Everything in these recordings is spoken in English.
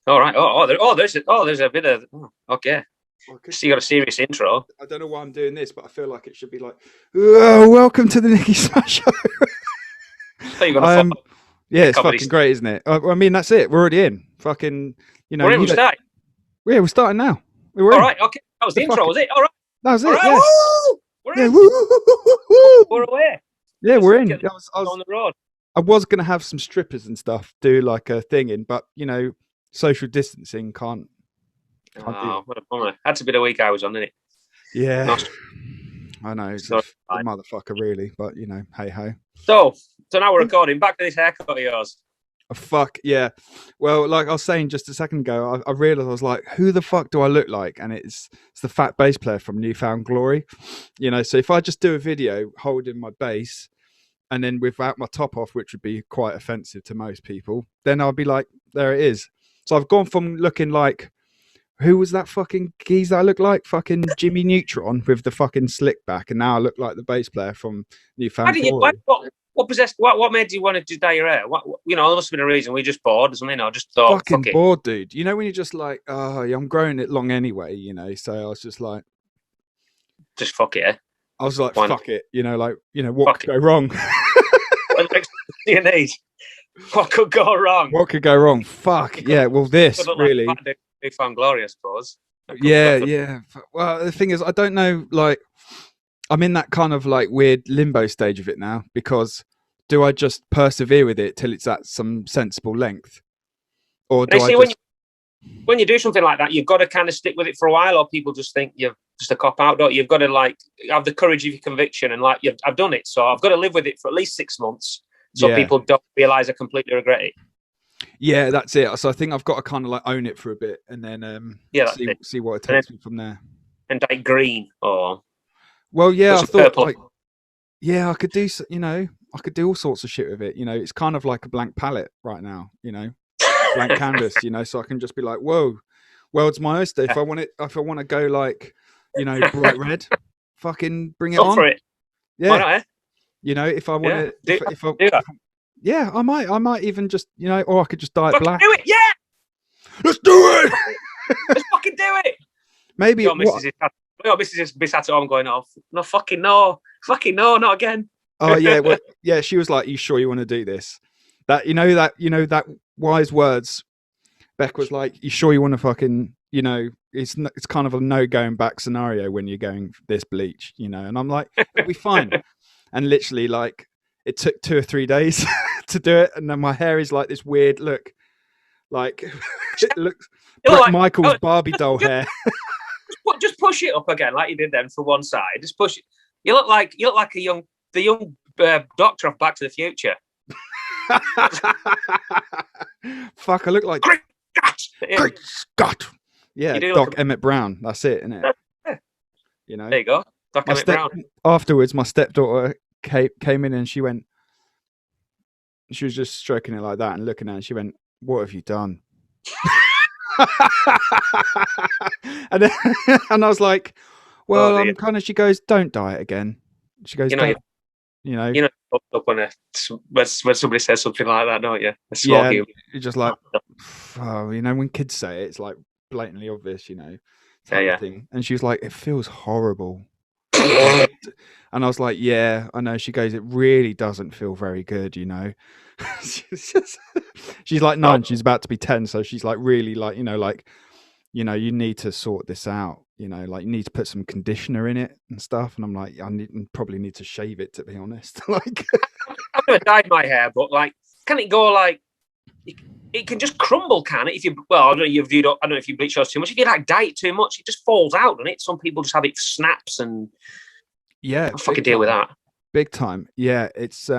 All right. There's a bit of. Oh, okay. So you got a serious intro. I don't know why I'm doing this, but I feel like it should be like, "Oh, welcome to the Nikki Smash Show." So you're gonna follow um, yeah, the it's comedy. fucking great, isn't it? I mean, that's it. We're already in. Fucking, We're in. you We don't. start. Yeah, we're starting now. We're All in. right. Okay. That was The the fuck intro. it. Was it? All right. That was All it. right. Yeah. Woo! We're Yeah. in. Woo, woo, woo, woo, We're woo. away. Yeah, Just we're in. get on the road. I was gonna have some strippers and stuff do like a thing in, but social distancing can't do Oh, it. what a bummer. That's a bit of week I was on, isn't it? Yeah, Nice. I know. It's a, So, a motherfucker, really, but hey ho. so now we're recording. Back to this haircut of yours. Oh, fuck yeah. Well, like I was saying just a second ago, I realized I was like, who the fuck do I look like? And it's the fat bass player from Newfound Glory. So if I just do a video holding my bass and then without my top off, which would be quite offensive to most people, then I'll be like, there it is. So I've gone from looking like, who was that fucking geezer I look like? Fucking Jimmy Neutron with the fucking slick back, and now I look like the bass player from Why Newfound did you? Why, Glory. what possessed? What made you want to dye your hair? There must have been a reason. We just bored or something. I just thought, Fucking fuck it, bored, dude. When you're just like, oh, yeah, I'm growing it long anyway, so I was just like, just fuck it. Eh? I was like, Why fuck it, what Fuck could go wrong? What next do you need? What could go wrong? What could go wrong? Fuck yeah. Well, this really, like Newfound Glory, I suppose. yeah. Well, the thing is, I don't know. Like, I'm in that kind of like weird limbo stage of it now because do I just persevere with it till it's at some sensible length, or do I just? When you do something like that, you've got to kind of stick with it for a while, or people just think you're just a cop out. Don't you? You've got to like have the courage of your conviction, and I've done it, so I've got to live with it for at least 6 months, so people don't realize I completely regret it. Yeah, that's it. So I think I've got to kind of like own it for a bit, and then see what it takes me from there. And dye green or I thought purple. like, yeah, I could do I could do all sorts of shit with it. It's kind of like a blank palette right now. Blank canvas. So I can just be like, whoa, world's my oyster. If I want to go like, bright red, fucking bring it on. For it. Yeah. Why not, eh? If I want to, if I do that. Yeah, I might even just, or I could just dye it black. Do it, yeah. Let's do it. Let's fucking do it. Maybe. Mrs. is sat at home going, oh, no, fucking no, not again. Oh yeah, well, yeah. She was like, "You sure you want to do this?" That wise words. Beck was like, "You sure you want to fucking, it's kind of a no going back scenario when you're going this bleach, And I'm like, it'll be fine. And literally, like, it took 2 or 3 days to do it, and then my hair is like this weird look, like it looks like Michael's Barbie doll hair. Just push it up again, like you did then, for one side. Just push it. You look like the young doctor of Back to the Future. Fuck, I look like Great Scott. Yeah, Doc Emmett Brown. That's it, isn't it? Yeah. There you go, Doc Emmett Brown. Afterwards, my stepdaughter came in and she went. She was just stroking it like that and looking at it. And she went, "What have you done?" and I was like, well, I'm kind of. She goes, "Don't dye it again." She goes, up when somebody says something like that, don't you? Yeah, you're just like, when kids say it, it's like blatantly obvious, thing. And she was like, "It feels horrible." And I was like, "Yeah, I know." She goes, "It really doesn't feel very good, She's like 9, she's about to be 10, so she's like really like, you need to sort this out, like you need to put some conditioner in it and stuff. And I'm like, probably need to shave it, to be honest. Like, I've never dyed my hair, but like, can it go like? It can just crumble, can it? I don't know if you bleach yours too much. If you like dye it too much, it just falls out, doesn't it? Some people just have it snaps, and yeah, I'll fucking deal with that. Big time. Yeah, it's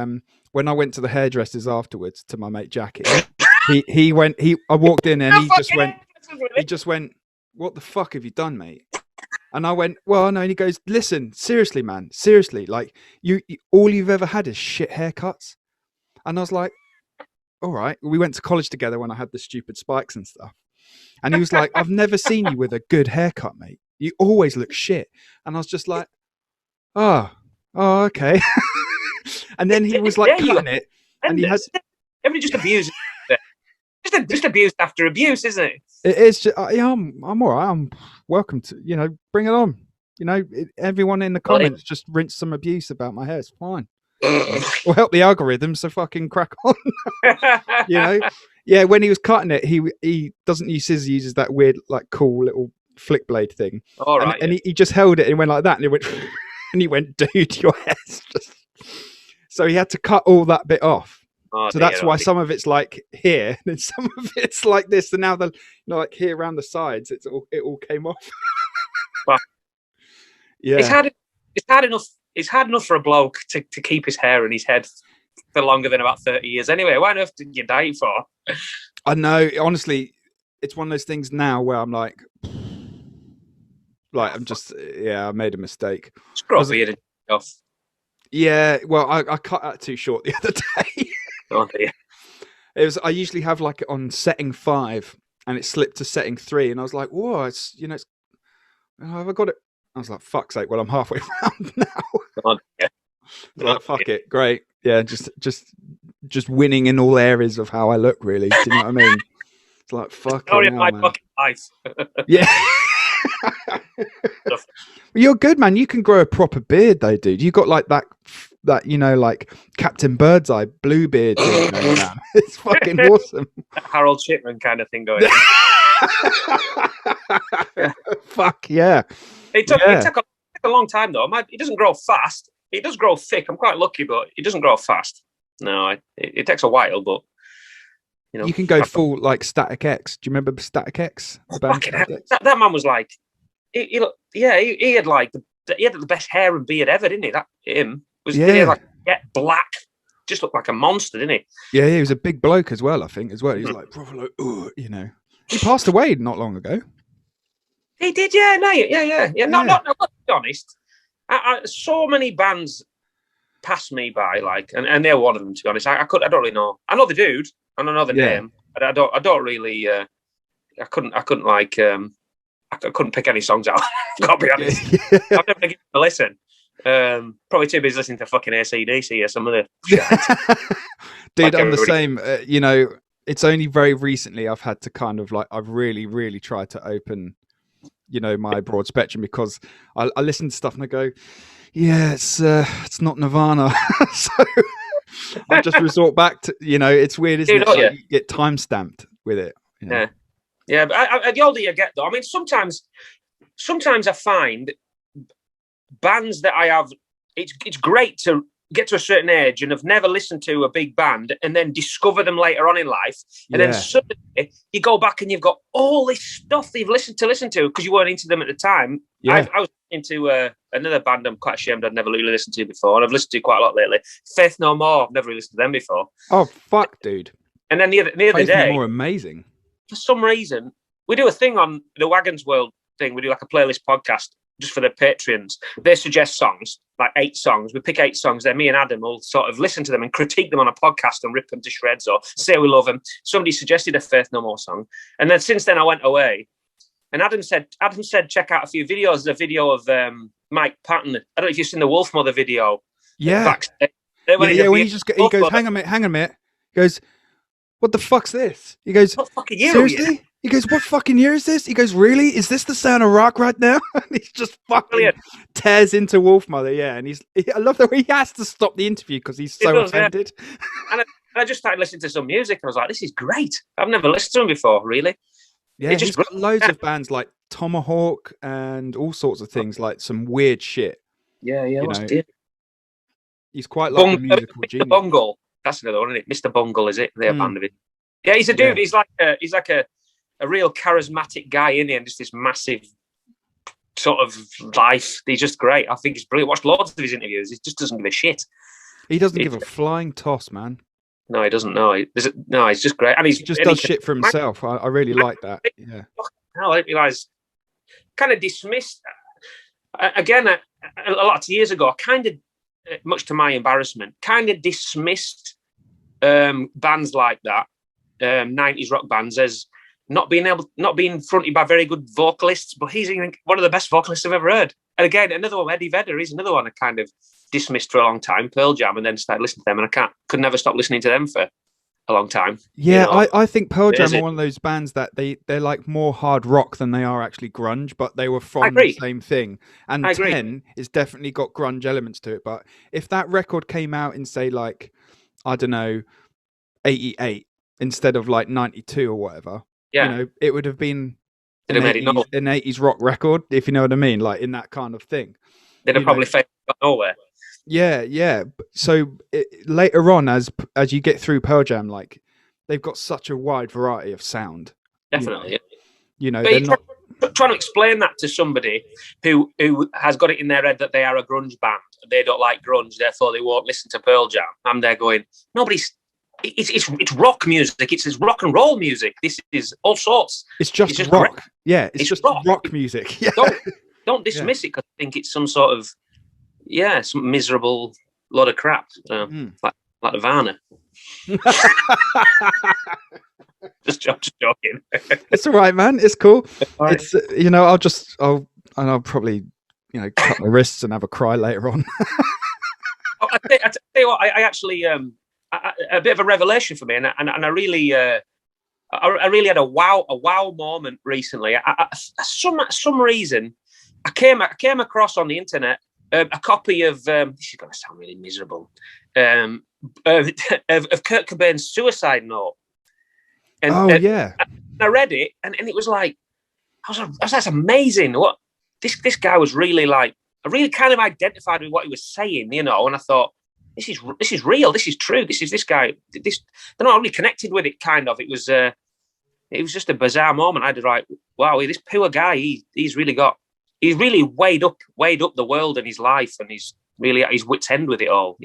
when I went to the hairdressers afterwards to my mate Jackie, I walked in and he just went, "What the fuck have you done, mate?" And I went, "Well, no." And he goes, "Listen, seriously, man, seriously, like you all you've ever had is shit haircuts." And I was like, "All right." We went to college together when I had the stupid spikes and stuff. And he was like, "I've never seen you with a good haircut, mate. You always look shit." And I was just like, oh, okay. And then he was like cutting it, and he had everybody just abuses it. just abuse after abuse, isn't it? It is. Just, I'm all right. I'm welcome to, bring it on. Everyone in the comments just rinse some abuse about my hair. It's fine. Will help the algorithm, so fucking crack on. Yeah, when he was cutting it, he doesn't use scissors, he uses that weird, like, cool little flick blade thing. All right. And he just held it and went like that, and he went, dude, your hair's just... So he had to cut all that bit off. So that's why some of it's like here, and some of it's like this, and now like here around the sides, it all came off. Well, yeah, it's hard enough for a bloke to keep his hair in his head for longer than about 30 years. Anyway, why on earth did you dye it for? I know. Honestly, it's one of those things now where I'm like I'm just I made a mistake. Screw beard off. Yeah, well, I cut that too short the other day. Oh dear. I usually have like on setting 5, and it slipped to setting 3, and I was like, whoa, it's have I got it? I was like, fuck's sake, well, I'm halfway around now. Oh, yeah. Like, fuck it, great. Yeah, just winning in all areas of how I look, really. Do you know what I mean? It's like, fuck. Story of my fucking life. Yeah. Well, you're good, man. You can grow a proper beard, though, dude. You got like that, like Captain Birdseye blue beard thing going on. It's fucking awesome. Harold Shipman kind of thing going on. Fuck yeah. It took a long time though. It doesn't grow fast. It does grow thick. I'm quite lucky, but it doesn't grow fast. No, it takes a while, but you can go full like Static X. Do you remember Static X? That man was like, he had like he had the best hair and beard ever, didn't he? He had like black, just looked like a monster, didn't he? Yeah, he was a big bloke as well. I think as well. He was like, proper like, He passed away not long ago. He did, yeah. No, yeah. No, let's be honest. So many bands passed me by, like, and they're one of them. To be honest, I don't really know. I know the dude, and I know the name, but I don't really. I couldn't pick any songs out. I've got to be honest. I've never given them a listen. Probably too busy listening to fucking AC/DC or some other shit. Dude, I'm the same. It's only very recently I've had to kind of like I've really, really tried to open, my broad spectrum, because I listen to stuff and I go, yeah, it's not Nirvana. So I just resort back to, it's weird, isn't it? Like, you get time stamped with it. Yeah, but the older you get, though, I mean, sometimes I find bands that I have, it's great to get to a certain age and have never listened to a big band and then discover them later on in life. And then suddenly you go back and you've got all this stuff that you've listened to because you weren't into them at the time. Yeah. I was into another band I'm quite ashamed I'd never really listened to before, and I've listened to quite a lot lately. Faith No More, I've never really listened to them before. Oh, fuck, dude. And then the other day... Faith No More, amazing. For some reason, we do a thing on the Wagons World thing. We do like a playlist podcast just for the Patreons. They suggest songs, like 8 songs. We pick 8 songs. Then me and Adam will sort of listen to them and critique them on a podcast and rip them to shreds or say we love them. Somebody suggested a Faith No More song. And then since then I went away. And Adam said, check out a few videos. There's a video of Mike Patton. I don't know if you've seen the Wolf Mother video. Yeah. When he goes, hang on a minute. He goes, what the fuck's this? He goes, what fucking year seriously? He goes, what fucking year is this? He goes, really? Is this the sound of rock right now? And he just fucking tears into Wolf Mother, yeah. And I love the way he has to stop the interview because he's so offended. Yeah. And I just started listening to some music and I was like, this is great. I've never listened to him before, really. Yeah, he's got loads of bands like Tomahawk and all sorts of things, like some weird shit. Yeah. He's quite like a musical genius. Mr. Bungle. That's another one, isn't it? Mr. Bungle, is it? They're a band of it. Yeah, he's a dude. Yeah. He's like a real charismatic guy in here, and just this massive sort of life. He's just great. I think he's brilliant. Watched loads of his interviews. He just doesn't give a shit. He doesn't give a flying toss, man. No, he doesn't. No, he's just great, and he just does shit for himself. I really like that. Yeah. I didn't realise. Kind of dismissed. Again, a lot of years ago, I kind of, much to my embarrassment, kind of dismissed bands like that, 90s rock bands, as not being fronted by very good vocalists. But he's one of the best vocalists I've ever heard. And again, another one, Eddie Vedder, he's another one I kind of dismissed for a long time, Pearl Jam, and then started listening to them, and could never stop listening to them for a long time. Yeah, you know? I think Pearl Jam are one of those bands that they're like more hard rock than they are actually grunge, but they were from the same thing. And 10 is definitely got grunge elements to it. But if that record came out in, say, like, I don't know, 88 instead of like 92 or whatever, you know, it would have been an 80s rock record, if you know what I mean, like in that kind of thing. They'd have probably failed nowhere. Yeah. So later on, as you get through Pearl Jam, like, they've got such a wide variety of sound. Definitely. You know, they're not trying to explain that to somebody who has got it in their head that they are a grunge band. They don't like grunge, therefore they won't listen to Pearl Jam. And they're going, it's rock music. It's rock and roll music. This is all sorts. It's just rock. Great. Yeah, it's just rock music. Yeah. Don't dismiss it because I think it's some sort of some miserable lot of crap, like Nirvana. just joking. It's all right, man. It's cool. Right. It's I'll probably cut my wrists and have a cry later on. I tell you what, I actually a bit of a revelation for me, and I really had a wow moment recently. Some reason I came across on the internet a copy of this is going to sound really miserable of Kurt Cobain's suicide note. And, I read it, and it was like, that's amazing. What this guy was really like. I really kind of identified with what he was saying, and I thought, this is real. This is true. This guy. They're not really connected with it. Kind of. It was just a bizarre moment. I was like, wow, this poor guy. He's really weighed up the world and his life, and he's really at his wit's end with it all.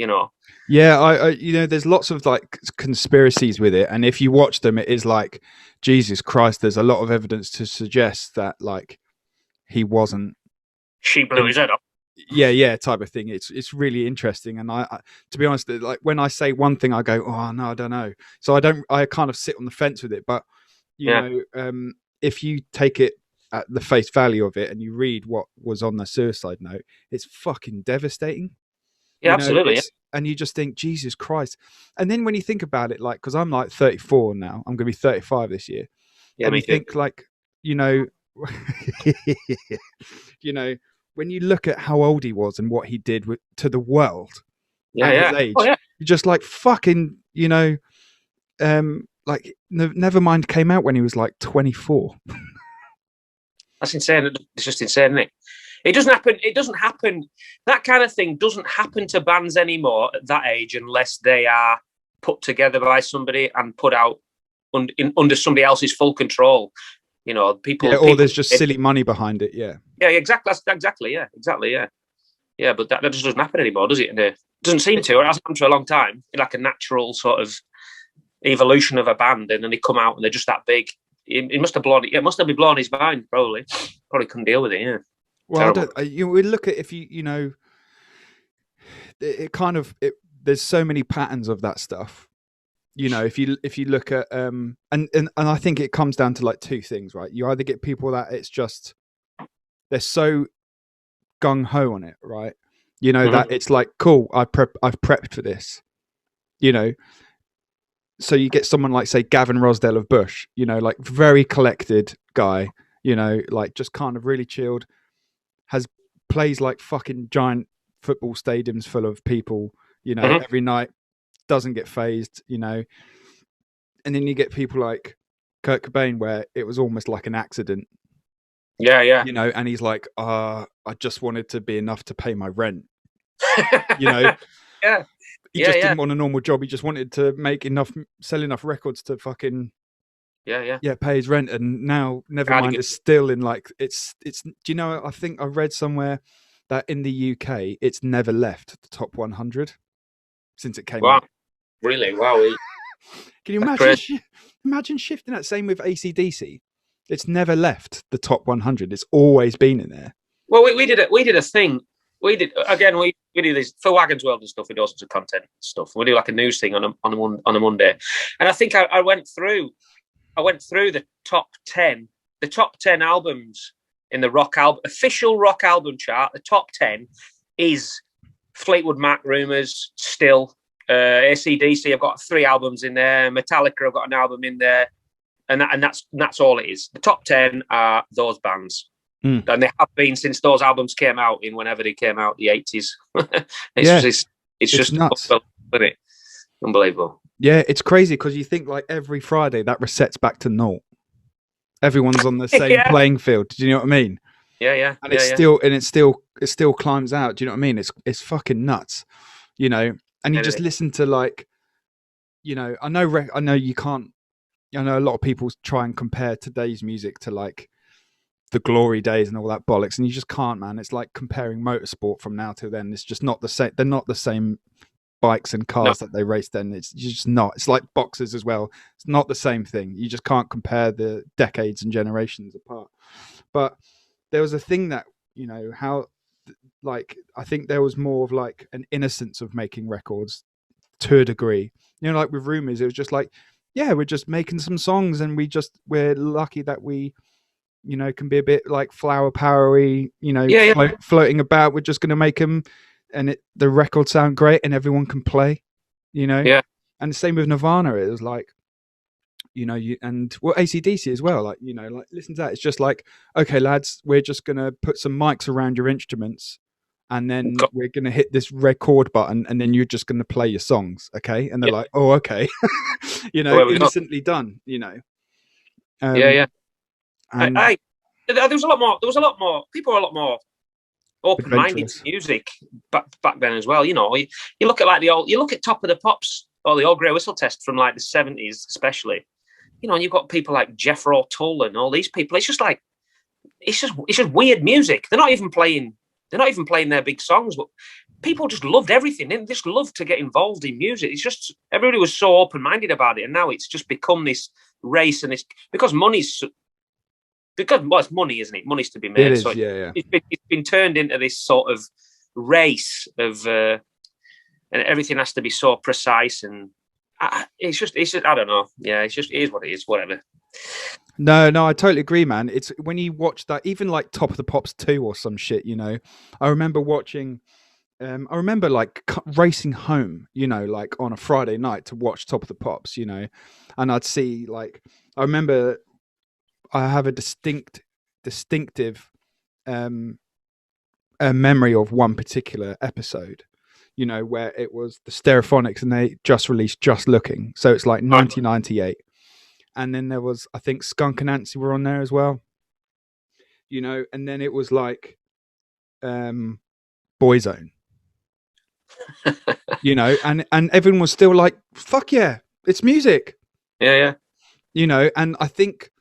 Yeah, I there's lots of like conspiracies with it, and if you watch them, it is like, Jesus Christ, there's a lot of evidence to suggest that like he wasn't. She blew his head up. Yeah, type of thing. It's really interesting, and I to be honest, like when I say one thing, I go, oh no, I don't know. So I kind of sit on the fence with it, but you know, if you take it at the face value of it and you read what was on the suicide note, it's fucking devastating. Yeah, absolutely. And you just think, Jesus Christ. And then when you think about it, like, because I'm like 34 now, I'm going to be 35 this year. Yeah, and you think like, when you look at how old he was and what he did to the world at his age, you're just like, fucking, like Nevermind came out when he was like 24. That's insane. It's just insane, isn't it? It doesn't happen. That kind of thing doesn't happen to bands anymore at that age unless they are put together by somebody and put out under somebody else's full control. People. There's just silly money behind it. Yeah. Yeah, exactly. Exactly. Yeah, but that just doesn't happen anymore, does it? And it doesn't seem to. It hasn't happened for a long time. Like a natural sort of evolution of a band, and then they come out and they're just that big. It must have blown it. It must have blown his mind. Probably couldn't deal with it. Yeah. Well, we look at if it kind of there's so many patterns of that stuff. If you look at and I think it comes down to like two things, right? You either get people that it's just they're so gung ho on it, right? That it's like, cool, I've prepped for this, So you get someone like, say, Gavin Rossdale of Bush, like very collected guy, like just kind of really chilled, plays like fucking giant football stadiums full of people, every night, doesn't get phased, and then you get people like Kurt Cobain where it was almost like an accident. Yeah. And he's like, I just wanted to be enough to pay my rent. Yeah. He just didn't want a normal job. He just wanted to sell enough records to fucking pay his rent. And now Nevermind is still in like it's. Do I think I read somewhere that in the UK it's never left the top 100 since it came out. Really? Wow. Can you imagine shifting that? Same with AC/DC. It's never left the top 100. It's always been in there. Well, we did a thing. We did this for Wagons World and stuff. We do all sorts of content stuff. We do like a news thing on a Monday, and I think I went through the top 10 albums in the official rock album chart. The top 10 is Fleetwood Mac, Rumours, Still, AC/DC, I've got 3 albums in there. Metallica, I've got an album in there, and that's all it is. The top 10 are those bands, and they have been since those albums came out in whenever they came out, the 80s. It's just nuts, isn't it? Unbelievable. Yeah, it's crazy because you think like every Friday that resets back to naught. Everyone's on the same playing field. Do you know what I mean? Yeah. And it still climbs out. Do you know what I mean? It's fucking nuts, you know. And you just listen to like, you know, I know you can't. I know a lot of people try and compare today's music to like the glory days and all that bollocks, and you just can't, man. It's like comparing motorsport from now till then. It's just not the same. They're not the same bikes and cars that they raced then. It's just not. It's like boxers as well. It's not the same thing. You just can't compare the decades and generations apart. But there was a thing that, you know, how like I think there was more of like an innocence of making records to a degree. You know, like with Rumours, it was just like, yeah, we're just making some songs and we're lucky that we, you know, can be a bit like flower powery, you know, floating about. We're just going to make them and the records sound great and everyone can play, you know? Yeah. And the same with Nirvana. It was like, you know, AC/DC as well. Like, you know, like listen to that. It's just like, okay, lads, we're just going to put some mics around your instruments and then we're going to hit this record button and then you're just going to play your songs. Okay. And they're like, oh, okay. You know, innocently done, you know? And there was a lot more, people were a lot more open-minded to music back then as well. You know, you look at like you look at Top of the Pops or the Old Grey Whistle Test from like the 70s, especially. You know, and you've got people like Jethro Tull and all these people. It's just like it's just weird music. They're not even playing their big songs, but people just loved everything. They just loved to get involved in music. It's just everybody was so open-minded about it, and now it's just become this race, and it's because it's money, isn't it? Money's to be made. It is, so yeah. It's been turned into this sort of race of, and everything has to be so precise, and it's just I don't know. Yeah, it is what it is. Whatever. No, I totally agree, man. It's when you watch that, even like Top of the Pops 2 or some shit, you know. I remember watching. I remember like racing home, you know, like on a Friday night to watch Top of the Pops, you know, and I'd see like I remember. I have a distinctive memory of one particular episode, you know, where it was the Stereophonics and they just released Just Looking. So it's like 1998. And then there was, I think Skunk and Nancy were on there as well, you know, and then it was like Boyzone, you know, and everyone was still like, fuck yeah, it's music. Yeah. You know, and I think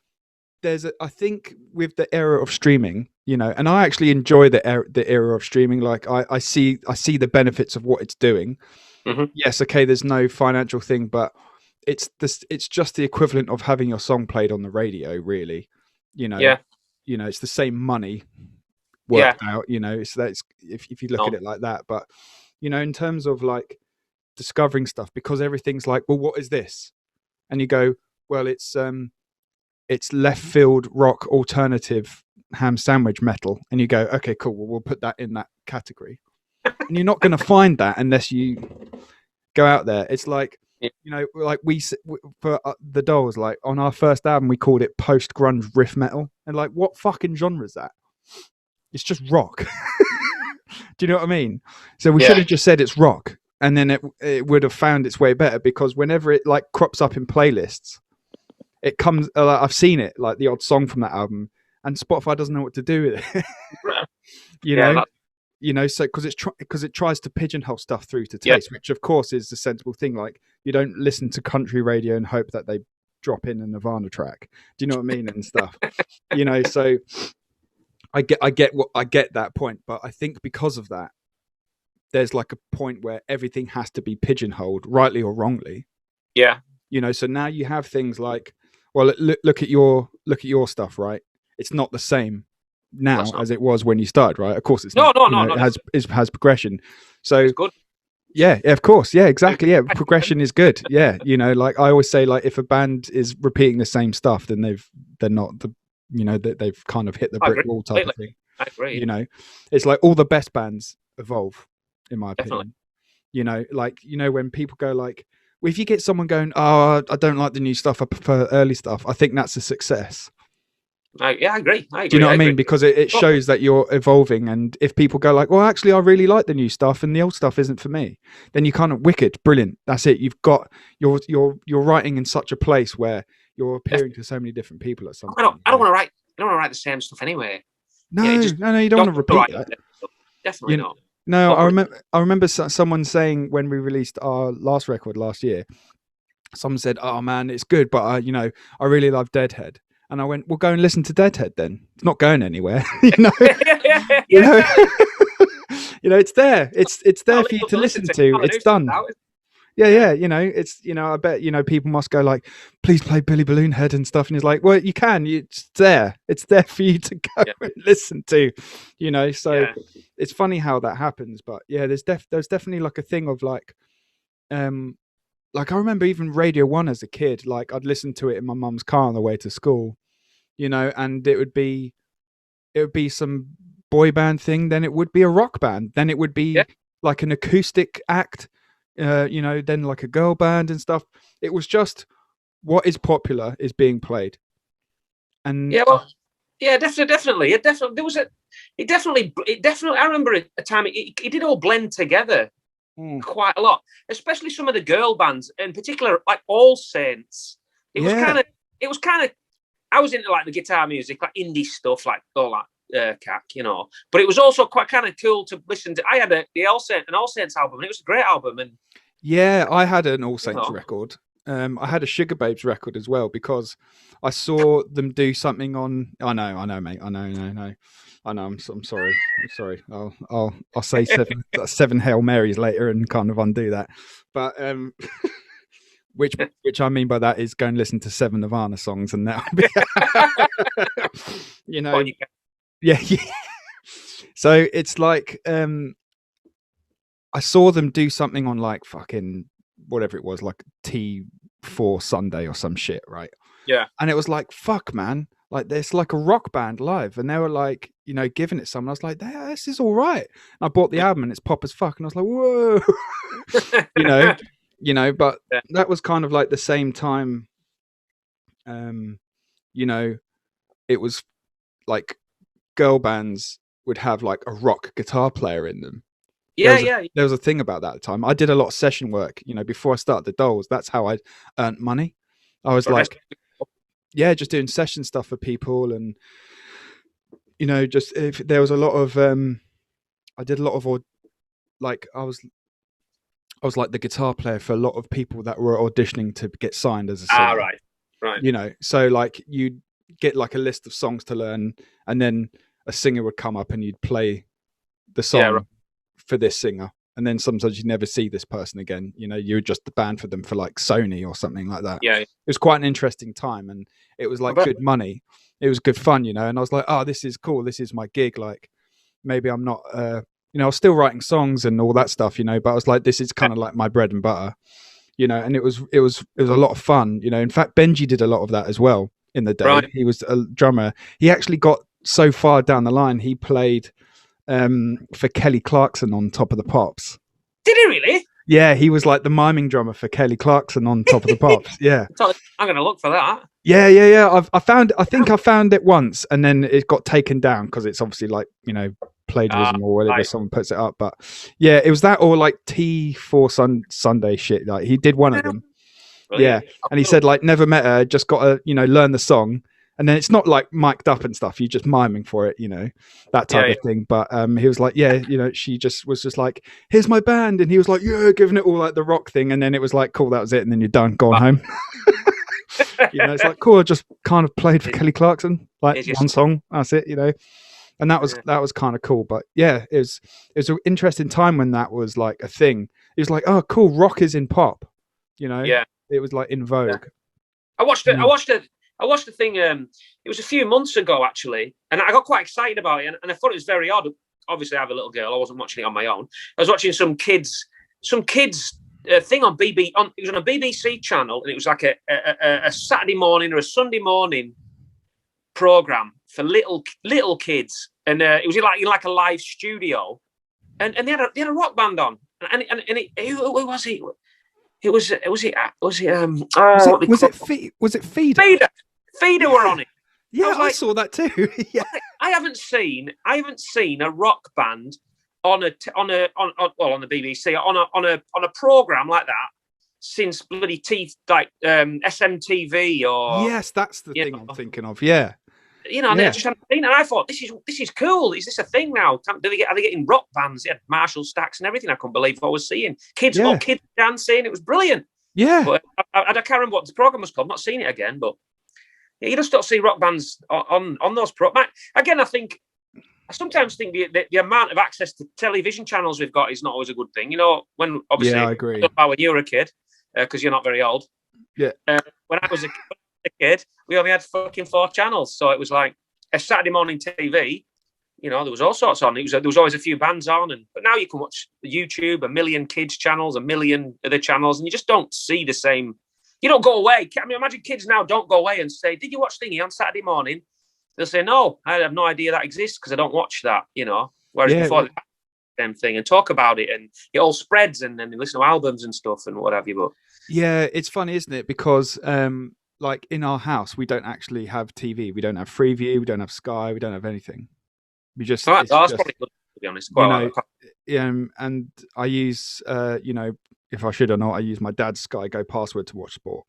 I think with the era of streaming, you know, and I actually enjoy the era of streaming. Like I see the benefits of what it's doing. Mm-hmm. Yes, okay, there's no financial thing, but it's just the equivalent of having your song played on the radio, really. You know, you know, it's the same money worked out. You know, so that's if you look at it like that. But you know, in terms of like discovering stuff, because everything's like, well, what is this? And you go, well, it's left field rock alternative ham sandwich metal, and you go, okay, cool, well, we'll put that in that category. And you're not going to find that unless you go out there. It's like, you know, like we for the Dolls, like on our first album we called it post grunge riff metal, and like what fucking genre is that? It's just rock. Do you know what I mean? So we should have just said it's rock, and then it would have found its way better, because whenever it like crops up in playlists, it comes, I've seen it, like the odd song from that album, and Spotify doesn't know what to do with it. You know, so because it tries to pigeonhole stuff through to taste, which of course is the sensible thing. Like you don't listen to country radio and hope that they drop in a Nirvana track. Do you know what I mean? And stuff. You know, so I get that point, but I think because of that, there's like a point where everything has to be pigeonholed, rightly or wrongly. Yeah. You know, so now you have things like, well, look at your stuff, right? It's not the same now as it was when you started, right? Of course, it's not. No. It has progression. So it's good. Yeah, of course. Yeah, exactly. Yeah, progression is good. Yeah, you know, like I always say, like if a band is repeating the same stuff, then they're not the, you know, that they've kind of hit the brick wall type of thing. I agree. You know, it's like all the best bands evolve, in my opinion. You know, like, you know, when people go like, well, if you get someone going, oh, I don't like the new stuff, I prefer early stuff, I think that's a success. I agree. Do you know what I mean? Because it shows that you're evolving. And if people go like, well, actually, I really like the new stuff and the old stuff isn't for me, then you kind of wicked, brilliant. That's it. You've got you're writing in such a place where you're appearing to so many different people at some point. I don't want to write the same stuff anyway. No, no, you don't want to repeat that. Definitely not. No, I remember someone saying when we released our last record last year, someone said, "Oh man, it's good, but you know, I really love Deadhead." And I went, "Well, go and listen to Deadhead then. It's not going anywhere, you know." You know, you know, it's there. It's there for you to listen to. It's done. Yeah. You know, it's, you know, I bet, you know, people must go like, please play Billy Balloonhead and stuff. And he's like, well, you can. It's there. It's there for you to go and listen to, you know. So it's funny how that happens. But yeah, there's definitely like a thing of like I remember even Radio 1 as a kid, like I'd listen to it in my mum's car on the way to school, you know, and it would be some boy band thing, then it would be a rock band, then it would be like an acoustic act, you know, then like a girl band and stuff. It was just what is popular is being played. And definitely. It definitely I remember a time it did all blend together. Quite a lot, especially some of the girl bands, in particular, like All Saints. It was kind of. I was into like the guitar music, like indie stuff, like all that cack, you know. But it was also quite kind of cool to listen to. I had an All Saints album, and it was a great album. And yeah, I had an All Saints record. I had a Sugar Babes record as well because I saw them do something on. I know, mate. I know. I'm sorry. I'll say seven Hail Marys later and kind of undo that. But which I mean by that is go and listen to 7 Nirvana songs and that'll be you know. Yeah. So it's like I saw them do something on like fucking whatever it was, like T4 Sunday or some shit, right? Yeah. And it was like, fuck, man. Like, there's like a rock band live. And they were like, you know, giving it someone. I was like, this is all right. And I bought the album and it's pop as fuck. And I was like, whoa. you know, but that was kind of like the same time, you know, it was like girl bands would have like a rock guitar player in them. There was a thing about that at the time. I did a lot of session work, you know, before I started the Dolls. That's how I earned money. I was just doing session stuff for people. And, you know, just if there was a lot of, I did a lot of, like, I was like the guitar player for a lot of people that were auditioning to get signed as a singer. Right. You know, so like you'd get like a list of songs to learn and then a singer would come up and you'd play the song for this singer. And then sometimes you'd never see this person again. You know, you were just the band for them for like Sony or something like that. Yeah. It was quite an interesting time and it was like good money. It was good fun, you know, and I was like, oh, this is cool. This is my gig. Like maybe I'm not, you know, I was still writing songs and all that stuff, you know, but I was like, this is kind of like my bread and butter, you know, and it was a lot of fun, you know. In fact, Benji did a lot of that as well in the day. Right. He was a drummer. He actually got so far down the line, he played for Kelly Clarkson on Top of the Pops. Did he really? Yeah, he was like the miming drummer for Kelly Clarkson on Top of the Pops. Yeah. So I'm going to look for that. Yeah. I think I found it once and then it got taken down because it's obviously like, you know, plagiarism or whatever, someone puts it up. But yeah, it was that or like T4 Sunday shit. Like he did one of them. Brilliant. Yeah. And he said like never met her, just got to, you know, learn the song. And then it's not like mic'd up and stuff. You're just miming for it, you know, that type of thing. But he was like, you know, she was just like, here's my band. And he was like, yeah, giving it all like the rock thing. And then it was like, cool, that was it. And then you're done, gone home. You know, it's like, cool, I just kind of played for Kelly Clarkson, like one song. That's it, you know. And that was kind of cool. But yeah, it was an interesting time when that was like a thing. It was like, oh, cool, rock is in pop, you know. Yeah. It was like in vogue. Yeah. I watched the thing. It was a few months ago, actually, and I got quite excited about it. And I thought it was very odd. Obviously, I have a little girl. I wasn't watching it on my own. I was watching some kids thing on it was on a BBC channel, and it was like a Saturday morning or a Sunday morning program for little kids, and it was like a live studio, and they had a rock band on, Who was it? Was it Feeder? Feeder were on it. Yeah, I saw that too. Yeah. I haven't seen a rock band on the BBC on a program like that since bloody SMTV or yes, that's the thing I'm thinking of. Yeah, and I just hadn't seen it. And I thought this is cool. Is this a thing now? Are they getting rock bands? They had Marshall Stacks and everything. I couldn't believe what I was seeing. Kids dancing. It was brilliant. Yeah, but I can't remember what the program was called. I've not seen it again, but you just don't see rock bands on those programs. Again, I sometimes think the amount of access to television channels we've got is not always a good thing. When obviously, I agree. When you were a kid, because you're not very old. Yeah. When I was a kid, we only had fucking 4 channels, so it was like a Saturday morning TV. There was all sorts on. There was always a few bands on, but now you can watch YouTube, a million kids channels, a million other channels, and you just don't see the same. You don't go away. I mean, imagine kids now don't go away and say, "Did you watch Thingy on Saturday morning?" They'll say, "No, I have no idea that exists because I don't watch that." Whereas before, same thing, and talk about it, and it all spreads, and then they listen to albums and stuff and what have you. But yeah, it's funny, isn't it? Because like in our house, we don't actually have TV. We don't have Freeview. We don't have Sky. We don't have anything. We just. That's probably good, to be honest. And I use, if I should or not, I use my dad's Sky Go password to watch sport.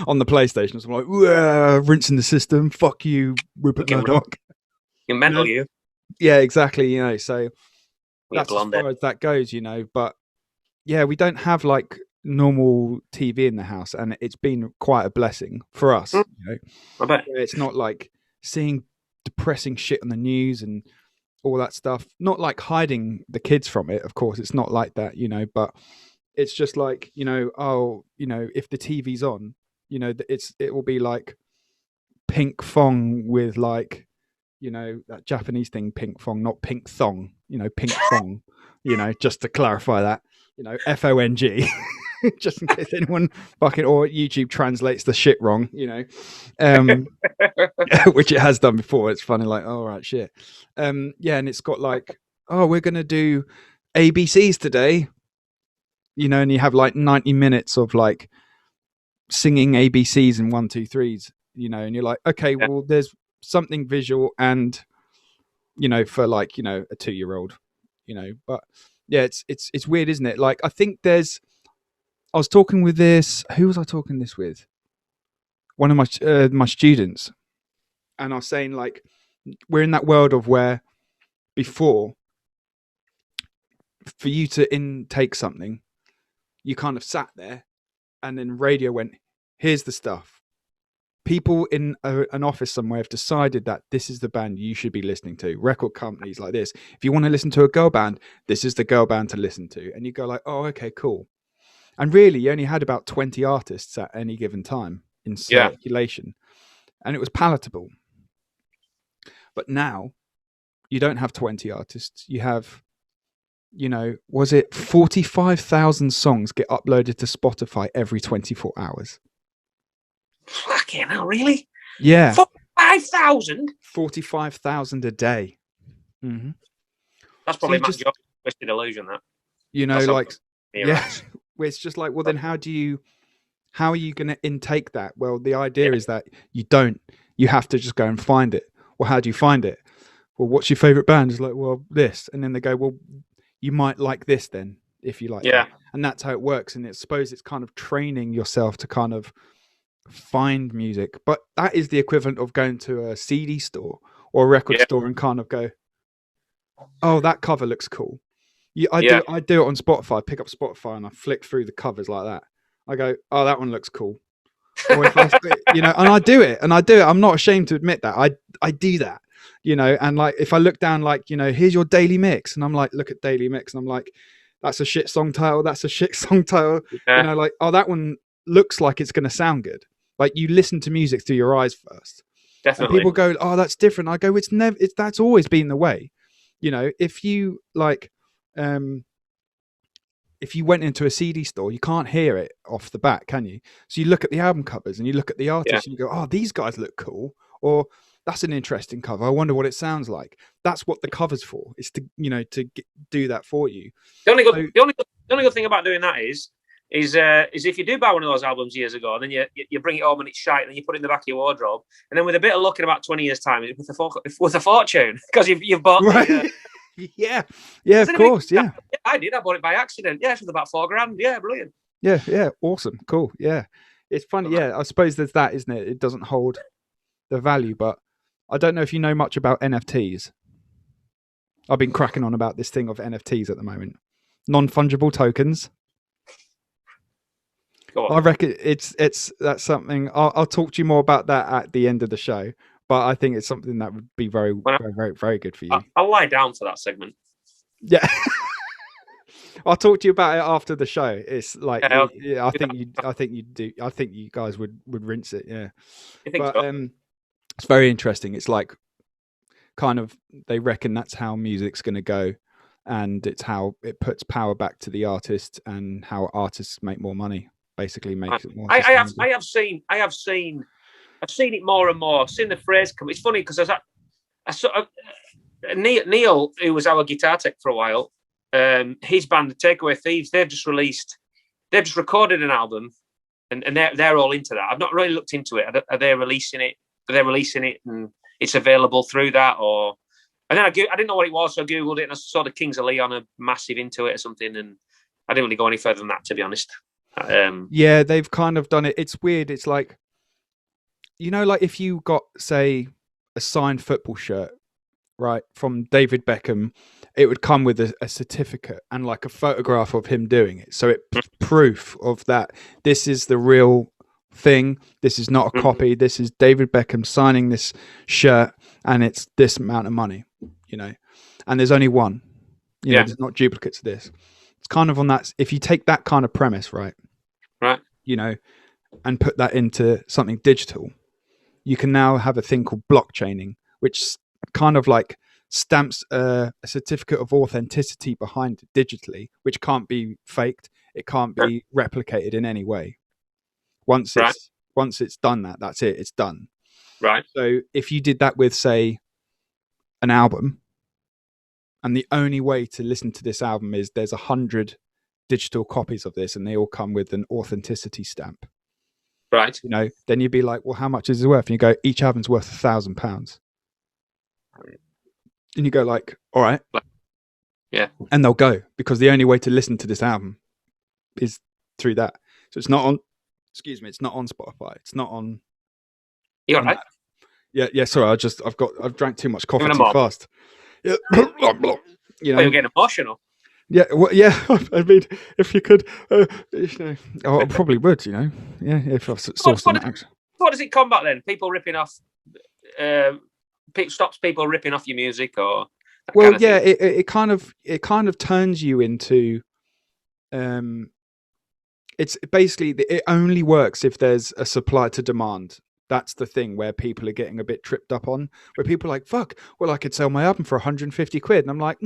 On the PlayStation. So I'm like, rinsing the system. Fuck you, Rupert Murdoch. You're mental, you. Yeah, exactly. So that's as far as that goes. But yeah, we don't have like normal TV in the house, and it's been quite a blessing for us. I bet it's not like seeing depressing shit on the news and all that stuff. Not like hiding the kids from it, of course. It's not like that, but it's just like, if the TV's on, it will be like pink thong with like, that Japanese thing, pink thong, not pink thong, pink thong, just to clarify that, FONG. Just in case anyone fucking or YouTube translates the shit wrong, which it has done before. It's funny, like, oh right, shit. And it's got like, oh, we're gonna do ABCs today, and you have like 90 minutes of like singing ABCs and 1, 2, 3s, and you're like, okay, well, there's something visual and for like a 2-year-old, but yeah, it's weird, isn't it? Like, I think I was talking with who was I talking this with? One of my students. And I was saying, like, we're in that world of where before, for you to intake something, you kind of sat there and then radio went, here's the stuff. People in an office somewhere have decided that this is the band you should be listening to. Record companies like this. If you want to listen to a girl band, this is the girl band to listen to. And you go like, oh, okay, cool. And really, you only had about 20 artists at any given time in circulation. And it was palatable. But now, you don't have 20 artists. You have, was it 45,000 songs get uploaded to Spotify every 24 hours? Fucking hell, really? Yeah. 45,000? 45,000 a day. Mm-hmm. That's probably my job. Twisted illusion, that. It's just like, well, then how are you going to intake that? Well, the idea is that you have to just go and find it. Well, how do you find it? Well, what's your favorite band? It's like, well, this. And then they go, well, you might like this then, if you like that. And that's how it works. And I suppose it's kind of training yourself to kind of find music. But that is the equivalent of going to a CD store or a record store and kind of go, oh, that cover looks cool. I do it on Spotify. I pick up Spotify and I flick through the covers like that. I go, oh, that one looks cool. Or if and I do it. I'm not ashamed to admit that. I do that, and like, if I look down, like, here's your daily mix. And I'm like, look at daily mix. And I'm like, that's a shit song title. That's a shit song title. Yeah. Like, oh, that one looks like it's going to sound good. Like, you listen to music through your eyes first. Definitely. And people go, oh, that's different. I go, that's always been the way. If you like, if you went into a CD store, you can't hear it off the bat, can you? So you look at the album covers and you look at the artists and you go, oh, these guys look cool. Or that's an interesting cover. I wonder what it sounds like. That's what the cover's for. Is to do that for you. The only good thing about doing that is if you do buy one of those albums years ago, and then you bring it home and it's shite, and then you put it in the back of your wardrobe, and then with a bit of luck in about 20 years' time, it's worth a fortune because you've bought. Right. Yeah, of course. Yeah, I did. I bought it by accident. Yeah, it was about $4,000. Yeah, brilliant. Yeah, awesome, cool. Yeah, it's funny. Yeah, I suppose there's that, isn't it? It doesn't hold the value, but I don't know if you know much about NFTs. I've been cracking on about this thing of NFTs at the moment. Non-fungible tokens. I reckon that's something. I'll talk to you more about that at the end of the show. But I think it's something that would be very, very, very good for you. I'll lie down for that segment. Yeah. I'll talk to you about it after the show. It's like, I think you guys would rinse it. Yeah. You think so? It's very interesting. It's like kind of, they reckon that's how music's going to go, and it's how it puts power back to the artist, and how artists make more money. Basically, makes it more. I have seen it more and more. I've seen the phrase come. It's funny because Neil, who was our guitar tech for a while, his band, the Takeaway Thieves, they've just recorded an album, and they're all into that. I've not really looked into it. Are they releasing it? Are they releasing it and it's available through that? Or and then I didn't know what it was, so I googled it and I saw the Kings of Leon are massive into it or something, and I didn't really go any further than that, to be honest. Yeah, they've kind of done it. It's weird. It's like, like if you got, say, a signed football shirt, right, from David Beckham, it would come with a certificate and like a photograph of him doing it. So it's proof of that. This is the real thing. This is not a copy. This is David Beckham signing this shirt, and it's this amount of money, and there's only one, there's not duplicates of this. It's kind of on that. If you take that kind of premise, right, and put that into something digital, you can now have a thing called blockchaining, which kind of like stamps a certificate of authenticity behind it digitally, which can't be faked. It can't be replicated in any way. Once it's done that's it. It's done. Right. So if you did that with, say, an album, and the only way to listen to this album is there's 100 digital copies of this, and they all come with an authenticity stamp. Right. Then you'd be like, well, how much is it worth? And you go, each album's worth £1,000. And you go like, all right. Yeah. And they'll go, because the only way to listen to this album is through that. So it's not on, it's not on Spotify. It's not on. You all right? Yeah. Sorry. I've drank too much coffee too fast. Yeah. You're getting emotional. Yeah, well, yeah. I mean, if you could, I probably would. Yeah, if I saw some action. What does it combat then? People ripping off. Stops people ripping off your music, or. Well, yeah, it kind of turns you into. It's basically, it only works if there's a supply to demand. That's the thing where people are getting a bit tripped up on. Where people are like, "Fuck, well, I could sell my album for 150 quid," and I'm like,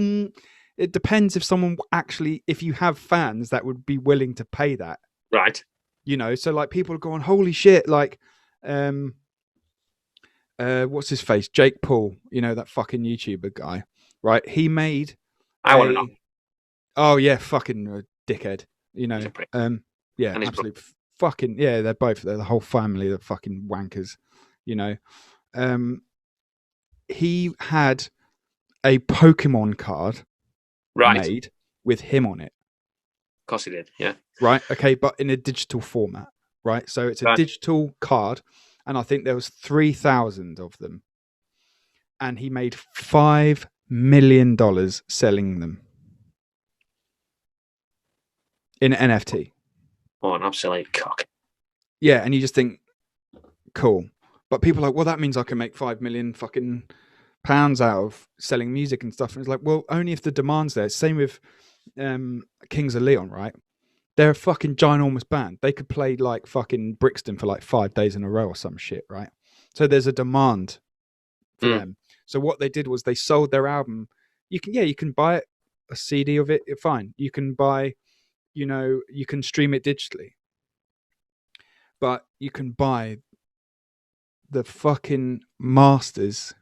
It depends if you have fans that would be willing to pay that. Right. So like people are going, holy shit, like, what's his face? Jake Paul, that fucking YouTuber guy, right? He made. I want to know. Oh yeah, fucking dickhead. Yeah, absolutely fucking, yeah, they're the whole family, they're fucking wankers, he had a Pokemon card made with him on it. Of course he did, yeah. Right, okay, but in a digital format, right? So it's a digital card, and I think there was 3,000 of them. And he made $5 million selling them in NFT. Oh, an absolute cock. Yeah, and you just think, cool. But people are like, well, that means I can make 5 million fucking pounds out of selling music and stuff. And it's like, well, only if the demand's there. Same with Kings of Leon, right? They're a fucking ginormous band. They could play like fucking Brixton for like 5 days in a row or some shit, right? So there's a demand for them. So what they did was they sold their album. You can buy it, a CD of it, fine. You can buy, you can stream it digitally. But you can buy the fucking Masters